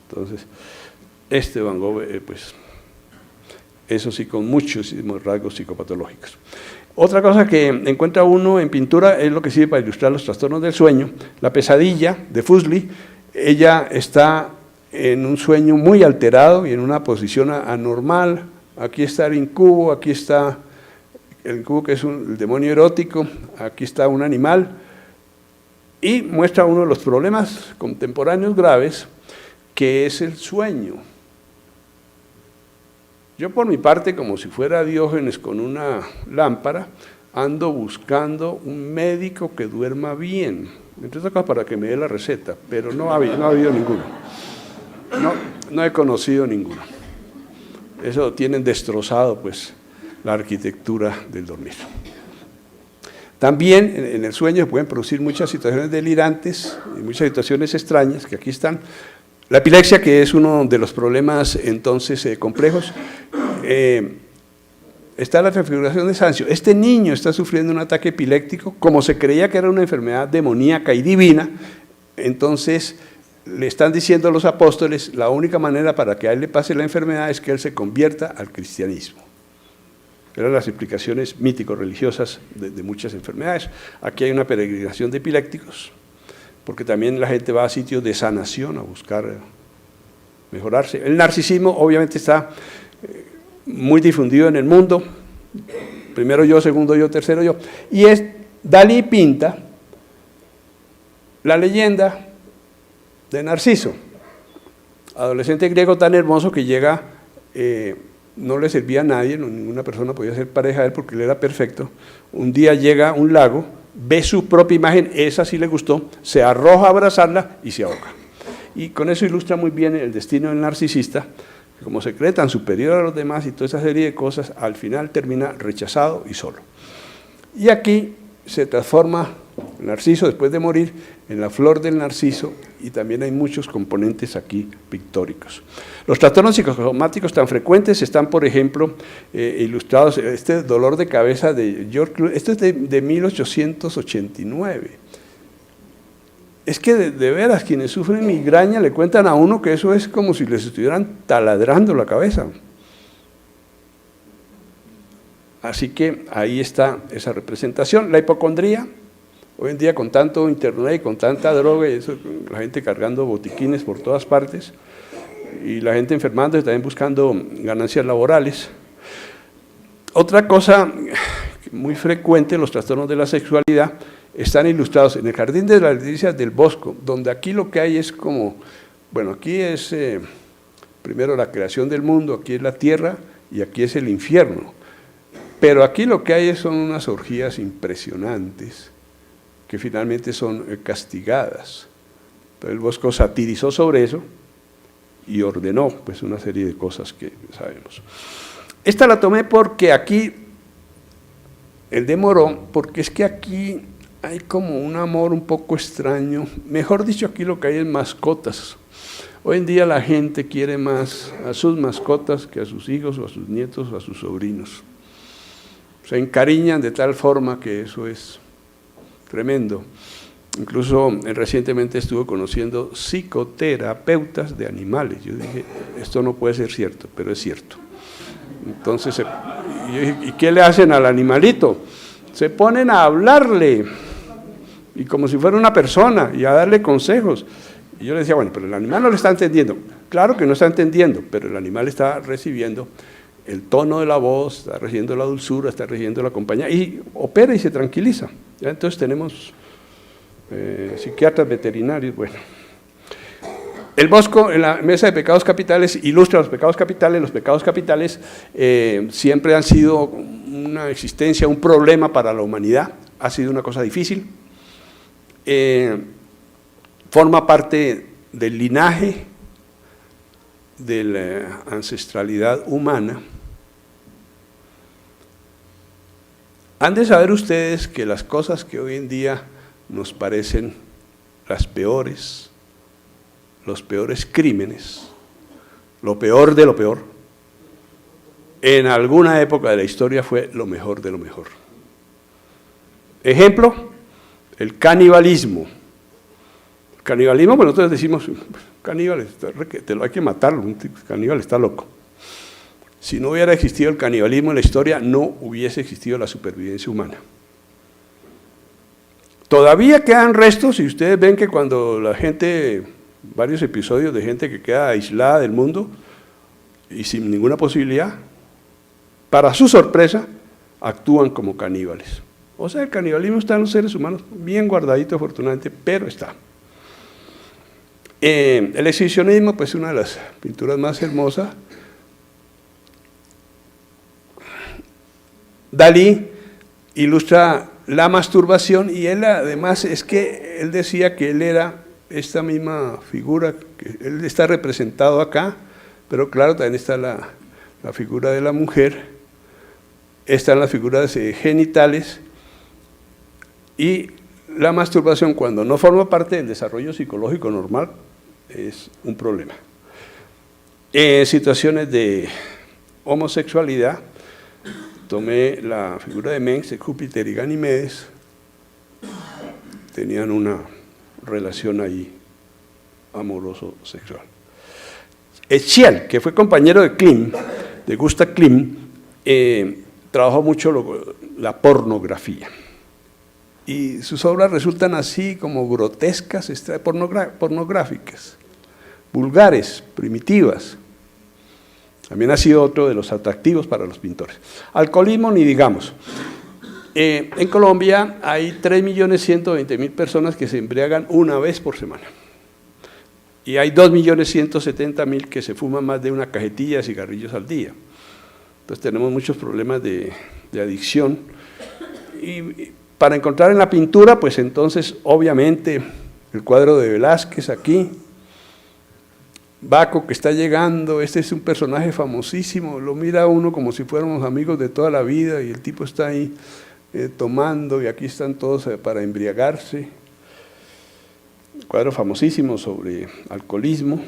Entonces, este Van Gogh, pues, eso sí, con muchos rasgos psicopatológicos. Otra cosa que encuentra uno en pintura es lo que sirve para ilustrar los trastornos del sueño. La pesadilla de Fuseli, ella está en un sueño muy alterado y en una posición anormal. Aquí está el incubo, aquí está el incubo, que es el demonio erótico, aquí está un animal, y muestra uno de los problemas contemporáneos graves, que es el sueño. Yo, por mi parte, como si fuera Diógenes con una lámpara, ando buscando un médico que duerma bien, entre otras cosas para que me dé la receta, pero no ha habido ninguno. No he conocido ninguno. Eso lo tienen destrozado, pues, la arquitectura del dormir. También en el sueño pueden producir muchas situaciones delirantes y muchas situaciones extrañas, que aquí están. La epilepsia, que es uno de los problemas entonces complejos, está la transfiguración de Sancio. Este niño está sufriendo un ataque epiléptico, como se creía que era una enfermedad demoníaca y divina, entonces le están diciendo a los apóstoles, la única manera para que a él le pase la enfermedad es que él se convierta al cristianismo. Eran las explicaciones mítico-religiosas de muchas enfermedades. Aquí hay una peregrinación de epilépticos, porque también la gente va a sitios de sanación a buscar mejorarse. El narcisismo obviamente está muy difundido en el mundo, primero yo, segundo yo, tercero yo, y Dalí pinta la leyenda de Narciso, adolescente griego tan hermoso que llega, no le servía a nadie, ninguna persona podía ser pareja de él porque él era perfecto. Un día llega a un lago, ve su propia imagen, esa sí le gustó, se arroja a abrazarla y se ahoga. Y con eso ilustra muy bien el destino del narcisista, que como se cree tan superior a los demás y toda esa serie de cosas, al final termina rechazado y solo. Y aquí se transforma el narciso, después de morir, en la flor del narciso, y también hay muchos componentes aquí pictóricos. Los trastornos psicosomáticos tan frecuentes están, por ejemplo, ilustrados, este dolor de cabeza de George Clooney, esto es de 1889. Es que de veras, quienes sufren migraña le cuentan a uno que eso es como si les estuvieran taladrando la cabeza. Así que ahí está esa representación. La hipocondría, hoy en día con tanto internet y con tanta droga, y eso, la gente cargando botiquines por todas partes, y la gente enfermándose, también buscando ganancias laborales. Otra cosa muy frecuente, los trastornos de la sexualidad, están ilustrados en el Jardín de las Delicias del Bosco, donde aquí lo que hay es como, bueno, aquí es primero la creación del mundo, aquí es la tierra y aquí es el infierno. Pero aquí lo que hay son unas orgías impresionantes que finalmente son castigadas. Pero el Bosco satirizó sobre eso y ordenó pues una serie de cosas que sabemos. Esta la tomé porque aquí, el de Morón, porque es que aquí hay como un amor un poco extraño. Mejor dicho, aquí lo que hay es mascotas. Hoy en día la gente quiere más a sus mascotas que a sus hijos o a sus nietos o a sus sobrinos. Se encariñan de tal forma que eso es tremendo. Incluso recientemente estuve conociendo psicoterapeutas de animales. Yo dije, esto no puede ser cierto, pero es cierto. Entonces, ¿y qué le hacen al animalito? Se ponen a hablarle, y como si fuera una persona, y a darle consejos. Y yo le decía, bueno, pero el animal no lo está entendiendo. Claro que no está entendiendo, pero el animal está recibiendo el tono de la voz, está recibiendo la dulzura, está recibiendo la compañía, y opera y se tranquiliza. ¿Ya? Entonces tenemos psiquiatras veterinarios, bueno. El Bosco, en la mesa de pecados capitales, ilustra los pecados capitales. Los pecados capitales siempre han sido una existencia, un problema para la humanidad, ha sido una cosa difícil. Forma parte del linaje de la ancestralidad humana. Han de saber ustedes que las cosas que hoy en día nos parecen las peores, los peores crímenes, lo peor de lo peor, en alguna época de la historia fue lo mejor de lo mejor. Ejemplo, el canibalismo. El canibalismo, pues nosotros decimos, caníbal, te lo hay que matarlo, un caníbal está loco. Si no hubiera existido el canibalismo en la historia, no hubiese existido la supervivencia humana. Todavía quedan restos, y ustedes ven que cuando la gente, varios episodios de gente que queda aislada del mundo y sin ninguna posibilidad, para su sorpresa, actúan como caníbales. O sea, el canibalismo está en los seres humanos, bien guardadito afortunadamente, pero está. El exhibicionismo, pues una de las pinturas más hermosas. Dalí ilustra la masturbación, y él además es que él decía que él era esta misma figura, que él está representado acá, pero claro, también está la figura de la mujer, están las figuras genitales, y la masturbación, cuando no forma parte del desarrollo psicológico normal, es un problema. En situaciones de homosexualidad, tomé la figura de Mengs, de Júpiter y Ganimedes, tenían una relación ahí amoroso-sexual. Schiele, que fue compañero de Klimt, de Gustav Klimt, trabajó mucho la pornografía. Y sus obras resultan así como grotescas, pornográficas, vulgares, primitivas. También ha sido otro de los atractivos para los pintores. Alcoholismo ni digamos. En Colombia hay 3.120.000 personas que se embriagan una vez por semana. Y hay 2.170.000 que se fuman más de una cajetilla de cigarrillos al día. Entonces tenemos muchos problemas de adicción. Y para encontrar en la pintura, pues entonces obviamente el cuadro de Velázquez aquí, Baco que está llegando, este es un personaje famosísimo, lo mira uno como si fuéramos amigos de toda la vida y el tipo está ahí tomando y aquí están todos para embriagarse. Cuadro famosísimo sobre alcoholismo.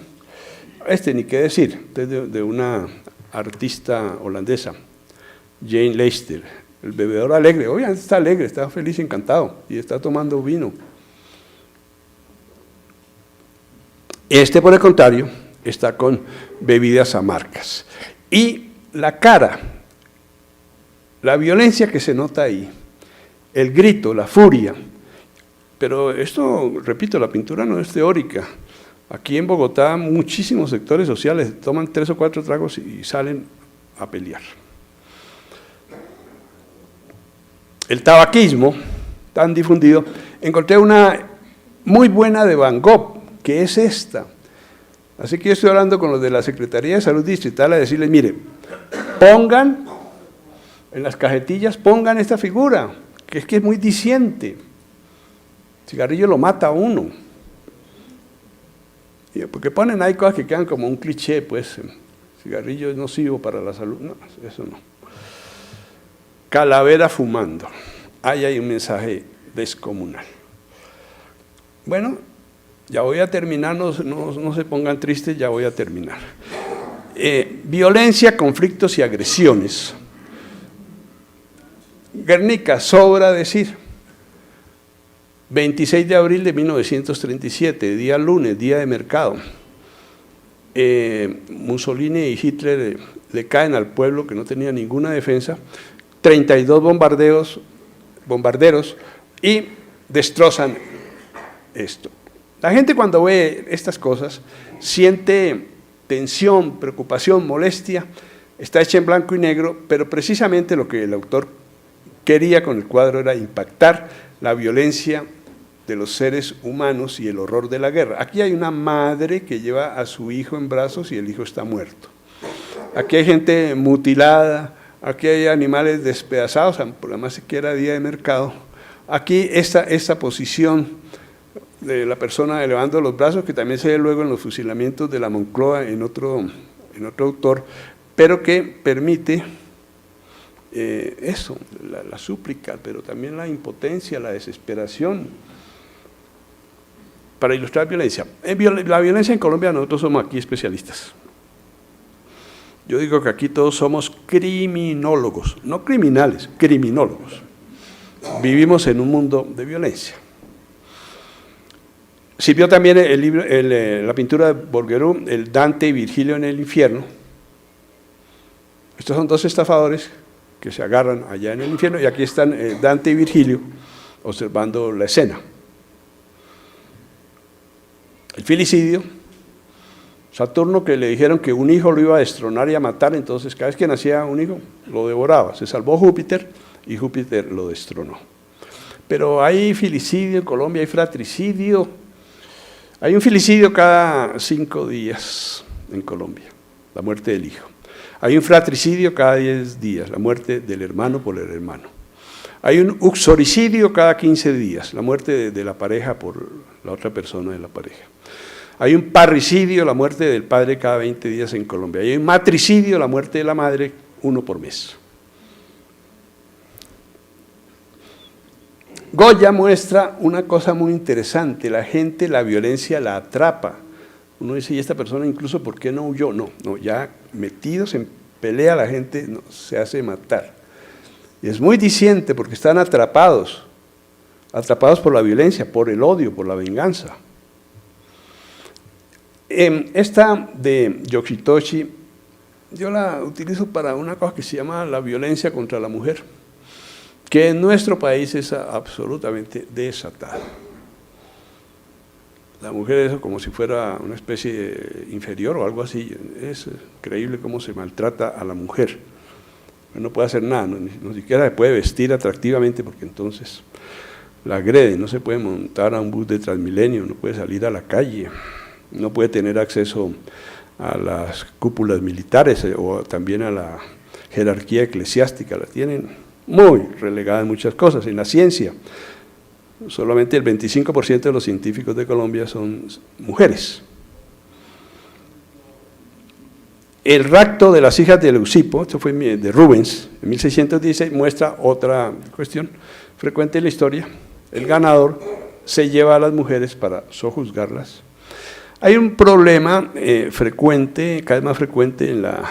Ni qué decir, de una artista holandesa, Jane Leicester, el bebedor alegre. Obviamente está alegre, está feliz, encantado y está tomando vino. Por el contrario, está con bebidas amargas. Y la cara, la violencia que se nota ahí, el grito, la furia. Pero esto, repito, la pintura no es teórica. Aquí en Bogotá muchísimos sectores sociales toman 3 o 4 tragos y salen a pelear. El tabaquismo, tan difundido, encontré una muy buena de Van Gogh, que es esta. Así que yo estoy hablando con los de la Secretaría de Salud Distrital a decirles, mire, pongan en las cajetillas, pongan esta figura, que es muy diciente. El cigarrillo lo mata a uno. Porque ponen ahí cosas que quedan como un cliché, pues, cigarrillo es nocivo para la salud. No, eso no. Calavera fumando. Ahí hay un mensaje descomunal. Bueno, ya voy a terminar, no se pongan tristes, ya voy a terminar. Violencia, conflictos y agresiones. Guernica, sobra decir. 26 de abril de 1937, día lunes, día de mercado. Mussolini y Hitler le caen al pueblo que no tenía ninguna defensa, 32 bombarderos y destrozan esto. La gente cuando ve estas cosas siente tensión, preocupación, molestia, está hecha en blanco y negro, pero precisamente lo que el autor quería con el cuadro era impactar la violencia de los seres humanos y el horror de la guerra. Aquí hay una madre que lleva a su hijo en brazos y el hijo está muerto. Aquí hay gente mutilada, aquí hay animales despedazados, además que era día de mercado. Aquí esta posición de la persona elevando los brazos, que también se ve luego en los fusilamientos de la Moncloa en otro autor, pero que permite eso, la súplica, pero también la impotencia, la desesperación, para ilustrar violencia. La violencia en Colombia, nosotros somos aquí especialistas. Yo digo que aquí todos somos criminólogos, no criminales, criminólogos. Vivimos en un mundo de violencia. Sirvió también la pintura de Borgerú, el Dante y Virgilio en el infierno. Estos son dos estafadores que se agarran allá en el infierno y aquí están Dante y Virgilio observando la escena. El filicidio, Saturno, que le dijeron que un hijo lo iba a destronar y a matar, entonces cada vez que nacía un hijo lo devoraba. Se salvó Júpiter y Júpiter lo destronó. Pero hay filicidio en Colombia, hay fratricidio. Hay un filicidio cada 5 días en Colombia, la muerte del hijo. Hay un fratricidio cada 10 días, la muerte del hermano por el hermano. Hay un uxoricidio cada 15 días, la muerte de la pareja por la otra persona de la pareja. Hay un parricidio, la muerte del padre cada 20 días en Colombia. Hay un matricidio, la muerte de la madre, 1 por mes. Goya muestra una cosa muy interesante, la gente, la violencia la atrapa. Uno dice, ¿y esta persona incluso por qué no huyó? No, ya metidos en pelea la gente se hace matar. Y es muy diciente porque están atrapados por la violencia, por el odio, por la venganza. Esta de Yoshitoshi, yo la utilizo para una cosa que se llama la violencia contra la mujer, que en nuestro país es absolutamente desatada. La mujer es como si fuera una especie inferior o algo así. Es increíble cómo se maltrata a la mujer. No puede hacer nada, no siquiera se puede vestir atractivamente porque entonces la agrede. No se puede montar a un bus de Transmilenio, no puede salir a la calle, no puede tener acceso a las cúpulas militares o también a la jerarquía eclesiástica. La tienen muy relegada en muchas cosas. En la ciencia, solamente el 25% de los científicos de Colombia son mujeres. El rapto de las hijas de Leucipo, esto fue de Rubens, en 1616, muestra otra cuestión frecuente en la historia. El ganador se lleva a las mujeres para sojuzgarlas. Hay un problema frecuente, cada vez más frecuente en la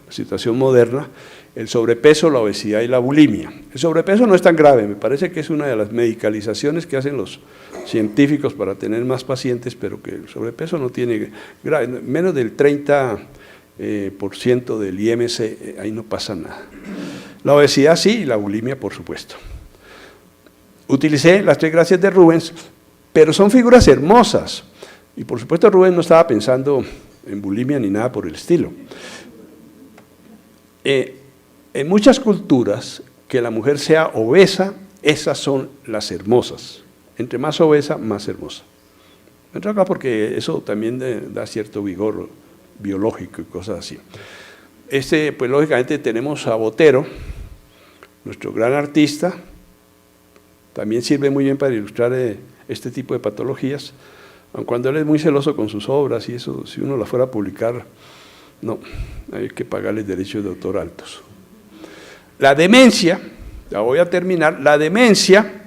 situación moderna, el sobrepeso, la obesidad y la bulimia. El sobrepeso no es tan grave, me parece que es una de las medicalizaciones que hacen los científicos para tener más pacientes, pero que el sobrepeso no tiene grave, menos del 30% del IMC, ahí no pasa nada. La obesidad sí, y la bulimia por supuesto. Utilicé las 3 gracias de Rubens, pero son figuras hermosas, y por supuesto Rubens no estaba pensando en bulimia ni nada por el estilo. En muchas culturas, que la mujer sea obesa, esas son las hermosas. Entre más obesa, más hermosa. Entro acá porque eso también da cierto vigor biológico y cosas así. Pues lógicamente tenemos a Botero, nuestro gran artista, también sirve muy bien para ilustrar este tipo de patologías, aun cuando él es muy celoso con sus obras y eso, si uno las fuera a publicar, no, hay que pagarles derechos de autor altos. La demencia, ya voy a terminar, la demencia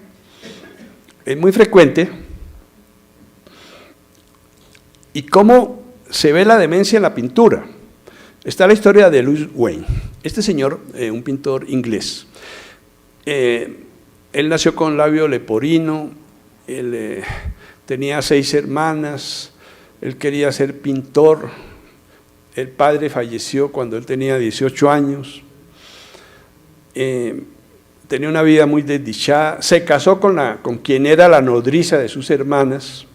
es muy frecuente. ¿Y cómo se ve la demencia en la pintura? Está la historia de Louis Wayne. Este señor, un pintor inglés, él nació con labio leporino, él tenía 6 hermanas, él quería ser pintor, el padre falleció cuando él tenía 18 años, tenía una vida muy desdichada, se casó con quien era la nodriza de sus hermanas,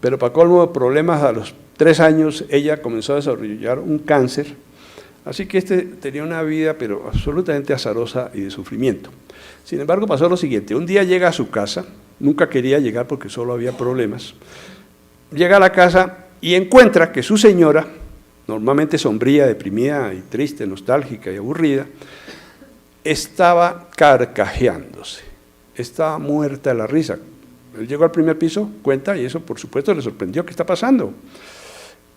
pero para colmo de problemas, a los 3 años ella comenzó a desarrollar un cáncer, así que tenía una vida pero absolutamente azarosa y de sufrimiento. Sin embargo, pasó lo siguiente, un día llega a su casa, nunca quería llegar porque solo había problemas, llega a la casa y encuentra que su señora, normalmente sombría, deprimida y triste, nostálgica y aburrida, estaba carcajeándose, estaba muerta de la risa. Él llegó al primer piso, cuenta, y eso por supuesto le sorprendió, ¿qué está pasando?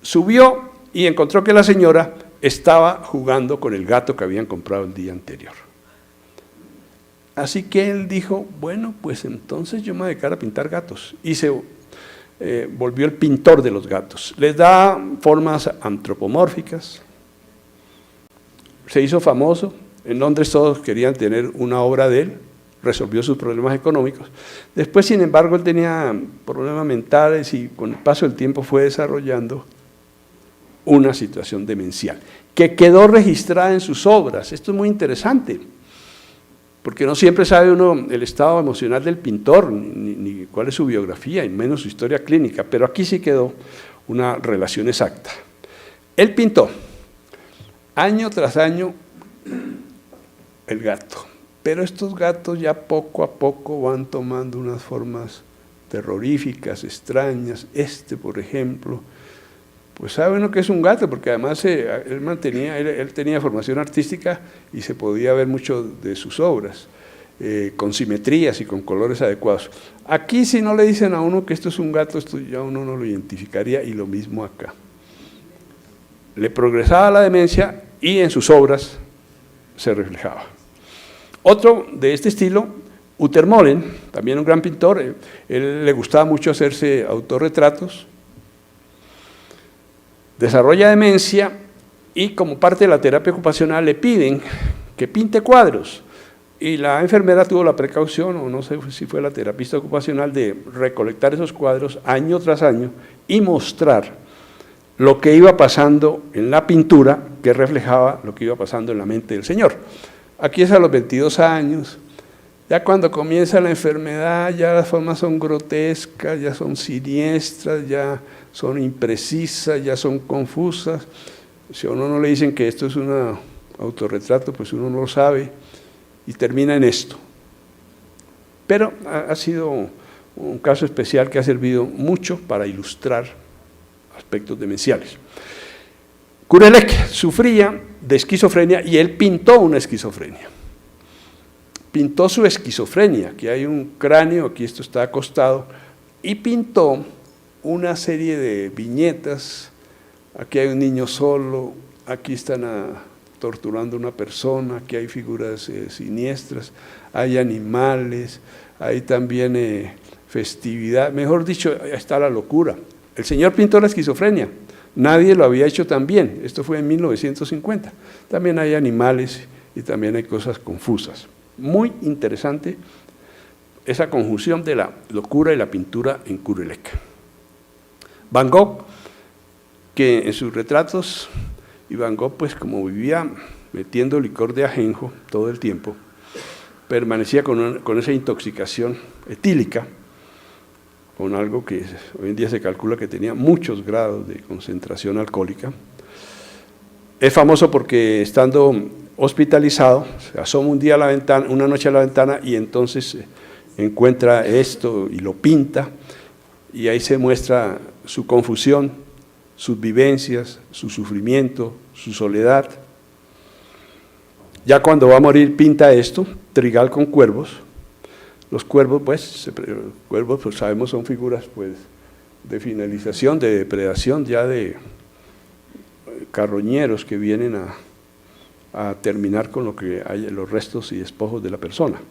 Subió y encontró que la señora estaba jugando con el gato que habían comprado el día anterior. Así que él dijo, bueno, pues entonces yo me voy a dedicar a pintar gatos, y se volvió el pintor de los gatos. Les da formas antropomórficas, se hizo famoso, en Londres todos querían tener una obra de él, resolvió sus problemas económicos. Después, sin embargo, él tenía problemas mentales y con el paso del tiempo fue desarrollando una situación demencial, que quedó registrada en sus obras. Esto es muy interesante, porque no siempre sabe uno el estado emocional del pintor, ni cuál es su biografía, y menos su historia clínica, pero aquí sí quedó una relación exacta. Él pintó, año tras año, el gato, pero estos gatos ya poco a poco van tomando unas formas terroríficas, extrañas. Por ejemplo, pues sabe uno que es un gato, porque además él tenía formación artística y se podía ver mucho de sus obras, con simetrías y con colores adecuados. Aquí si no le dicen a uno que esto es un gato, esto ya uno no lo identificaría, y lo mismo acá. Le progresaba la demencia y en sus obras se reflejaba. Otro de este estilo, Utermohlen, también un gran pintor, él le gustaba mucho hacerse autorretratos, desarrolla demencia y como parte de la terapia ocupacional le piden que pinte cuadros. Y la enfermera tuvo la precaución, o no sé si fue la terapista ocupacional, de recolectar esos cuadros año tras año y mostrar lo que iba pasando en la pintura que reflejaba lo que iba pasando en la mente del señor. Aquí es a los 22 años, ya cuando comienza la enfermedad, ya las formas son grotescas, ya son siniestras, ya son imprecisas, ya son confusas. Si a uno no le dicen que esto es un autorretrato, pues uno no lo sabe. Y termina en esto. Pero ha sido un caso especial que ha servido mucho para ilustrar aspectos demenciales. Kurelek sufría de esquizofrenia y él pintó una esquizofrenia. Pintó su esquizofrenia, aquí hay un cráneo, aquí esto está acostado, y pintó una serie de viñetas, aquí hay un niño solo, aquí están torturando a una persona, aquí hay figuras siniestras, hay animales, hay también festividad, mejor dicho, está la locura. El señor pintó la esquizofrenia, nadie lo había hecho tan bien, esto fue en 1950. También hay animales y también hay cosas confusas. Muy interesante esa conjunción de la locura y la pintura en Kurelek. Van Gogh, que en sus retratos, y Van Gogh, pues como vivía metiendo licor de ajenjo todo el tiempo, permanecía con esa intoxicación etílica, con algo que hoy en día se calcula que tenía muchos grados de concentración alcohólica. Es famoso porque estando hospitalizado, se asoma un día a la ventana, una noche a la ventana, y entonces encuentra esto y lo pinta, y ahí se muestra su confusión, sus vivencias, su sufrimiento, su soledad. Ya cuando va a morir pinta esto, Trigal con cuervos. Los cuervos, pues sabemos son figuras pues, de finalización, de depredación, ya de carroñeros que vienen a terminar con lo que hay, los restos y despojos de la persona.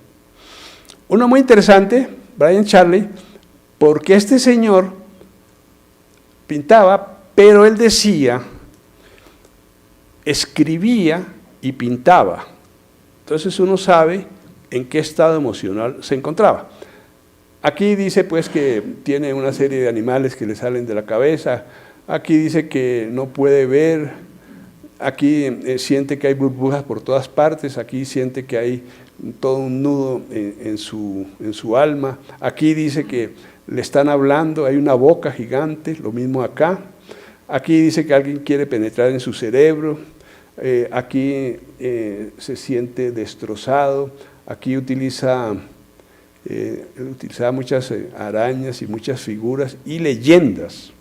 Uno muy interesante, Brian Charley, porque este señor pintaba, pero él decía, escribía y pintaba. Entonces uno sabe en qué estado emocional se encontraba. Aquí dice pues que tiene una serie de animales que le salen de la cabeza, aquí dice que no puede ver, aquí siente que hay burbujas por todas partes, aquí siente que hay todo un nudo en su alma, aquí dice que le están hablando, hay una boca gigante, lo mismo acá. Aquí dice que alguien quiere penetrar en su cerebro, aquí se siente destrozado, aquí utilizaba muchas arañas y muchas figuras y leyendas.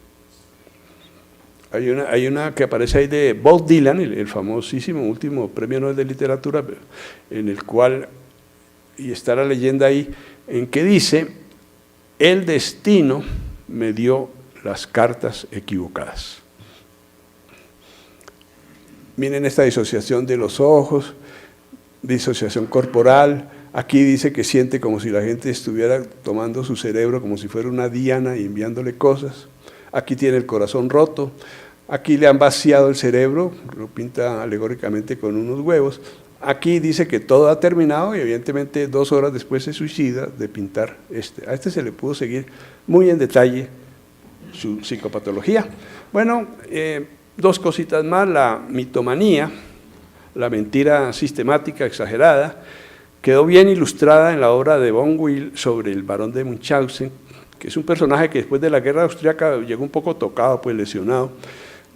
Hay una que aparece ahí de Bob Dylan, el famosísimo último premio Nobel de Literatura, en el cual, y está la leyenda ahí, en que dice, el destino me dio las cartas equivocadas. Miren esta disociación de los ojos, disociación corporal, aquí dice que siente como si la gente estuviera tomando su cerebro como si fuera una diana y enviándole cosas, aquí tiene el corazón roto, aquí le han vaciado el cerebro, lo pinta alegóricamente con unos huevos, aquí dice que todo ha terminado y evidentemente 2 horas después se suicida de pintar a este se le pudo seguir muy en detalle su psicopatología. Bueno, 2 cositas más, la mitomanía, la mentira sistemática, exagerada, quedó bien ilustrada en la obra de von Will sobre el barón de Munchausen, que es un personaje que después de la guerra austríaca llegó un poco tocado, pues lesionado,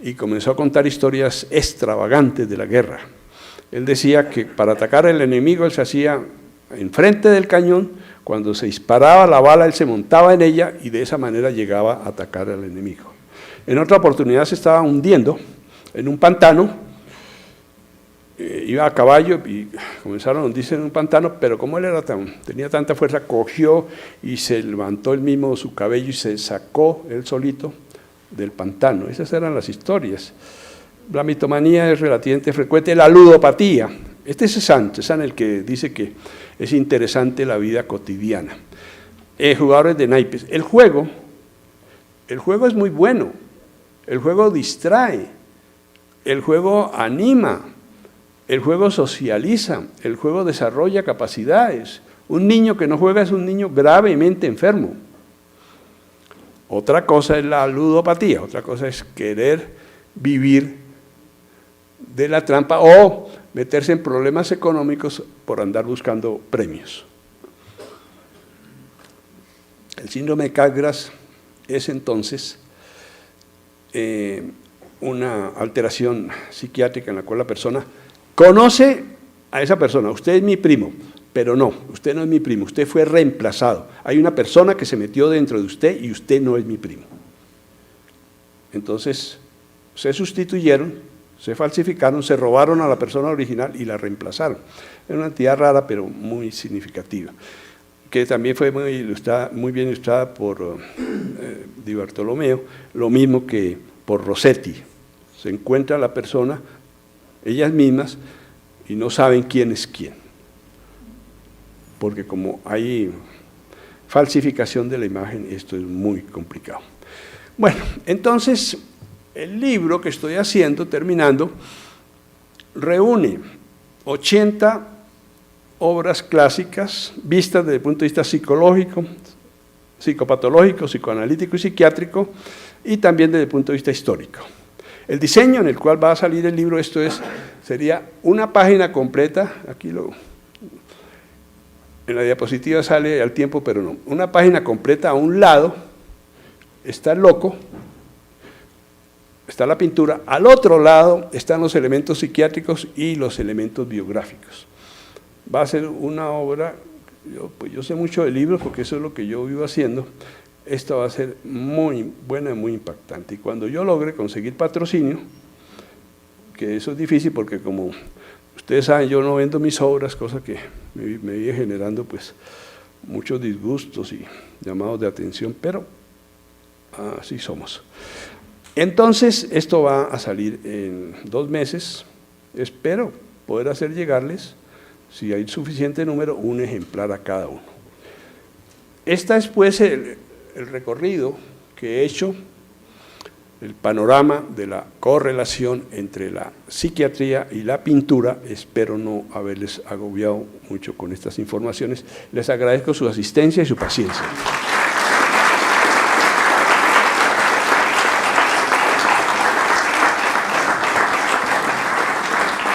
y comenzó a contar historias extravagantes de la guerra. Él decía que para atacar al enemigo él se hacía enfrente del cañón, cuando se disparaba la bala él se montaba en ella y de esa manera llegaba a atacar al enemigo. En otra oportunidad se estaba hundiendo en un pantano, iba a caballo y comenzaron a hundirse en un pantano, pero como él tenía tanta fuerza, cogió y se levantó él mismo su cabello y se sacó él solito del pantano. Esas eran las historias. La mitomanía es relativamente frecuente, la ludopatía, Este es Cézanne el que dice que es interesante la vida cotidiana. Jugadores de naipes. El juego es muy bueno, el juego distrae, el juego anima, el juego socializa, el juego desarrolla capacidades. Un niño que no juega es un niño gravemente enfermo. Otra cosa es la ludopatía, otra cosa es querer vivir de la trampa o meterse en problemas económicos por andar buscando premios. El síndrome de Capgras es entonces una alteración psiquiátrica en la cual la persona conoce a esa persona, usted es mi primo, pero no, usted no es mi primo, usted fue reemplazado. Hay una persona que se metió dentro de usted y usted no es mi primo. Entonces, se sustituyeron, se falsificaron, se robaron a la persona original y la reemplazaron. Es una entidad rara, pero muy significativa, que también fue muy bien ilustrada por Di Bartolomeo, lo mismo que por Rossetti. Se encuentra la persona, ellas mismas, y no saben quién es quién, porque como hay falsificación de la imagen, esto es muy complicado. Bueno, entonces, el libro que estoy haciendo, terminando, reúne 80 obras clásicas vistas desde el punto de vista psicológico, psicopatológico, psicoanalítico y psiquiátrico, y también desde el punto de vista histórico. El diseño en el cual va a salir el libro, sería una página completa, aquí en la diapositiva sale al tiempo, pero no, una página completa, a un lado está el loco, está la pintura, al otro lado están los elementos psiquiátricos y los elementos biográficos. Va a ser una obra, yo sé mucho de libros porque eso es lo que yo vivo haciendo. Esta va a ser muy buena y muy impactante. Y cuando yo logre conseguir patrocinio, que eso es difícil porque como ustedes saben, yo no vendo mis obras, cosa que me viene generando pues muchos disgustos y llamados de atención, pero así somos. Entonces, esto va a salir en 2 meses. Espero poder hacer llegarles, si hay suficiente número, un ejemplar a cada uno. Esta es pues el recorrido que he hecho, el panorama de la correlación entre la psiquiatría y la pintura. Espero no haberles agobiado mucho con estas informaciones. Les agradezco su asistencia y su paciencia.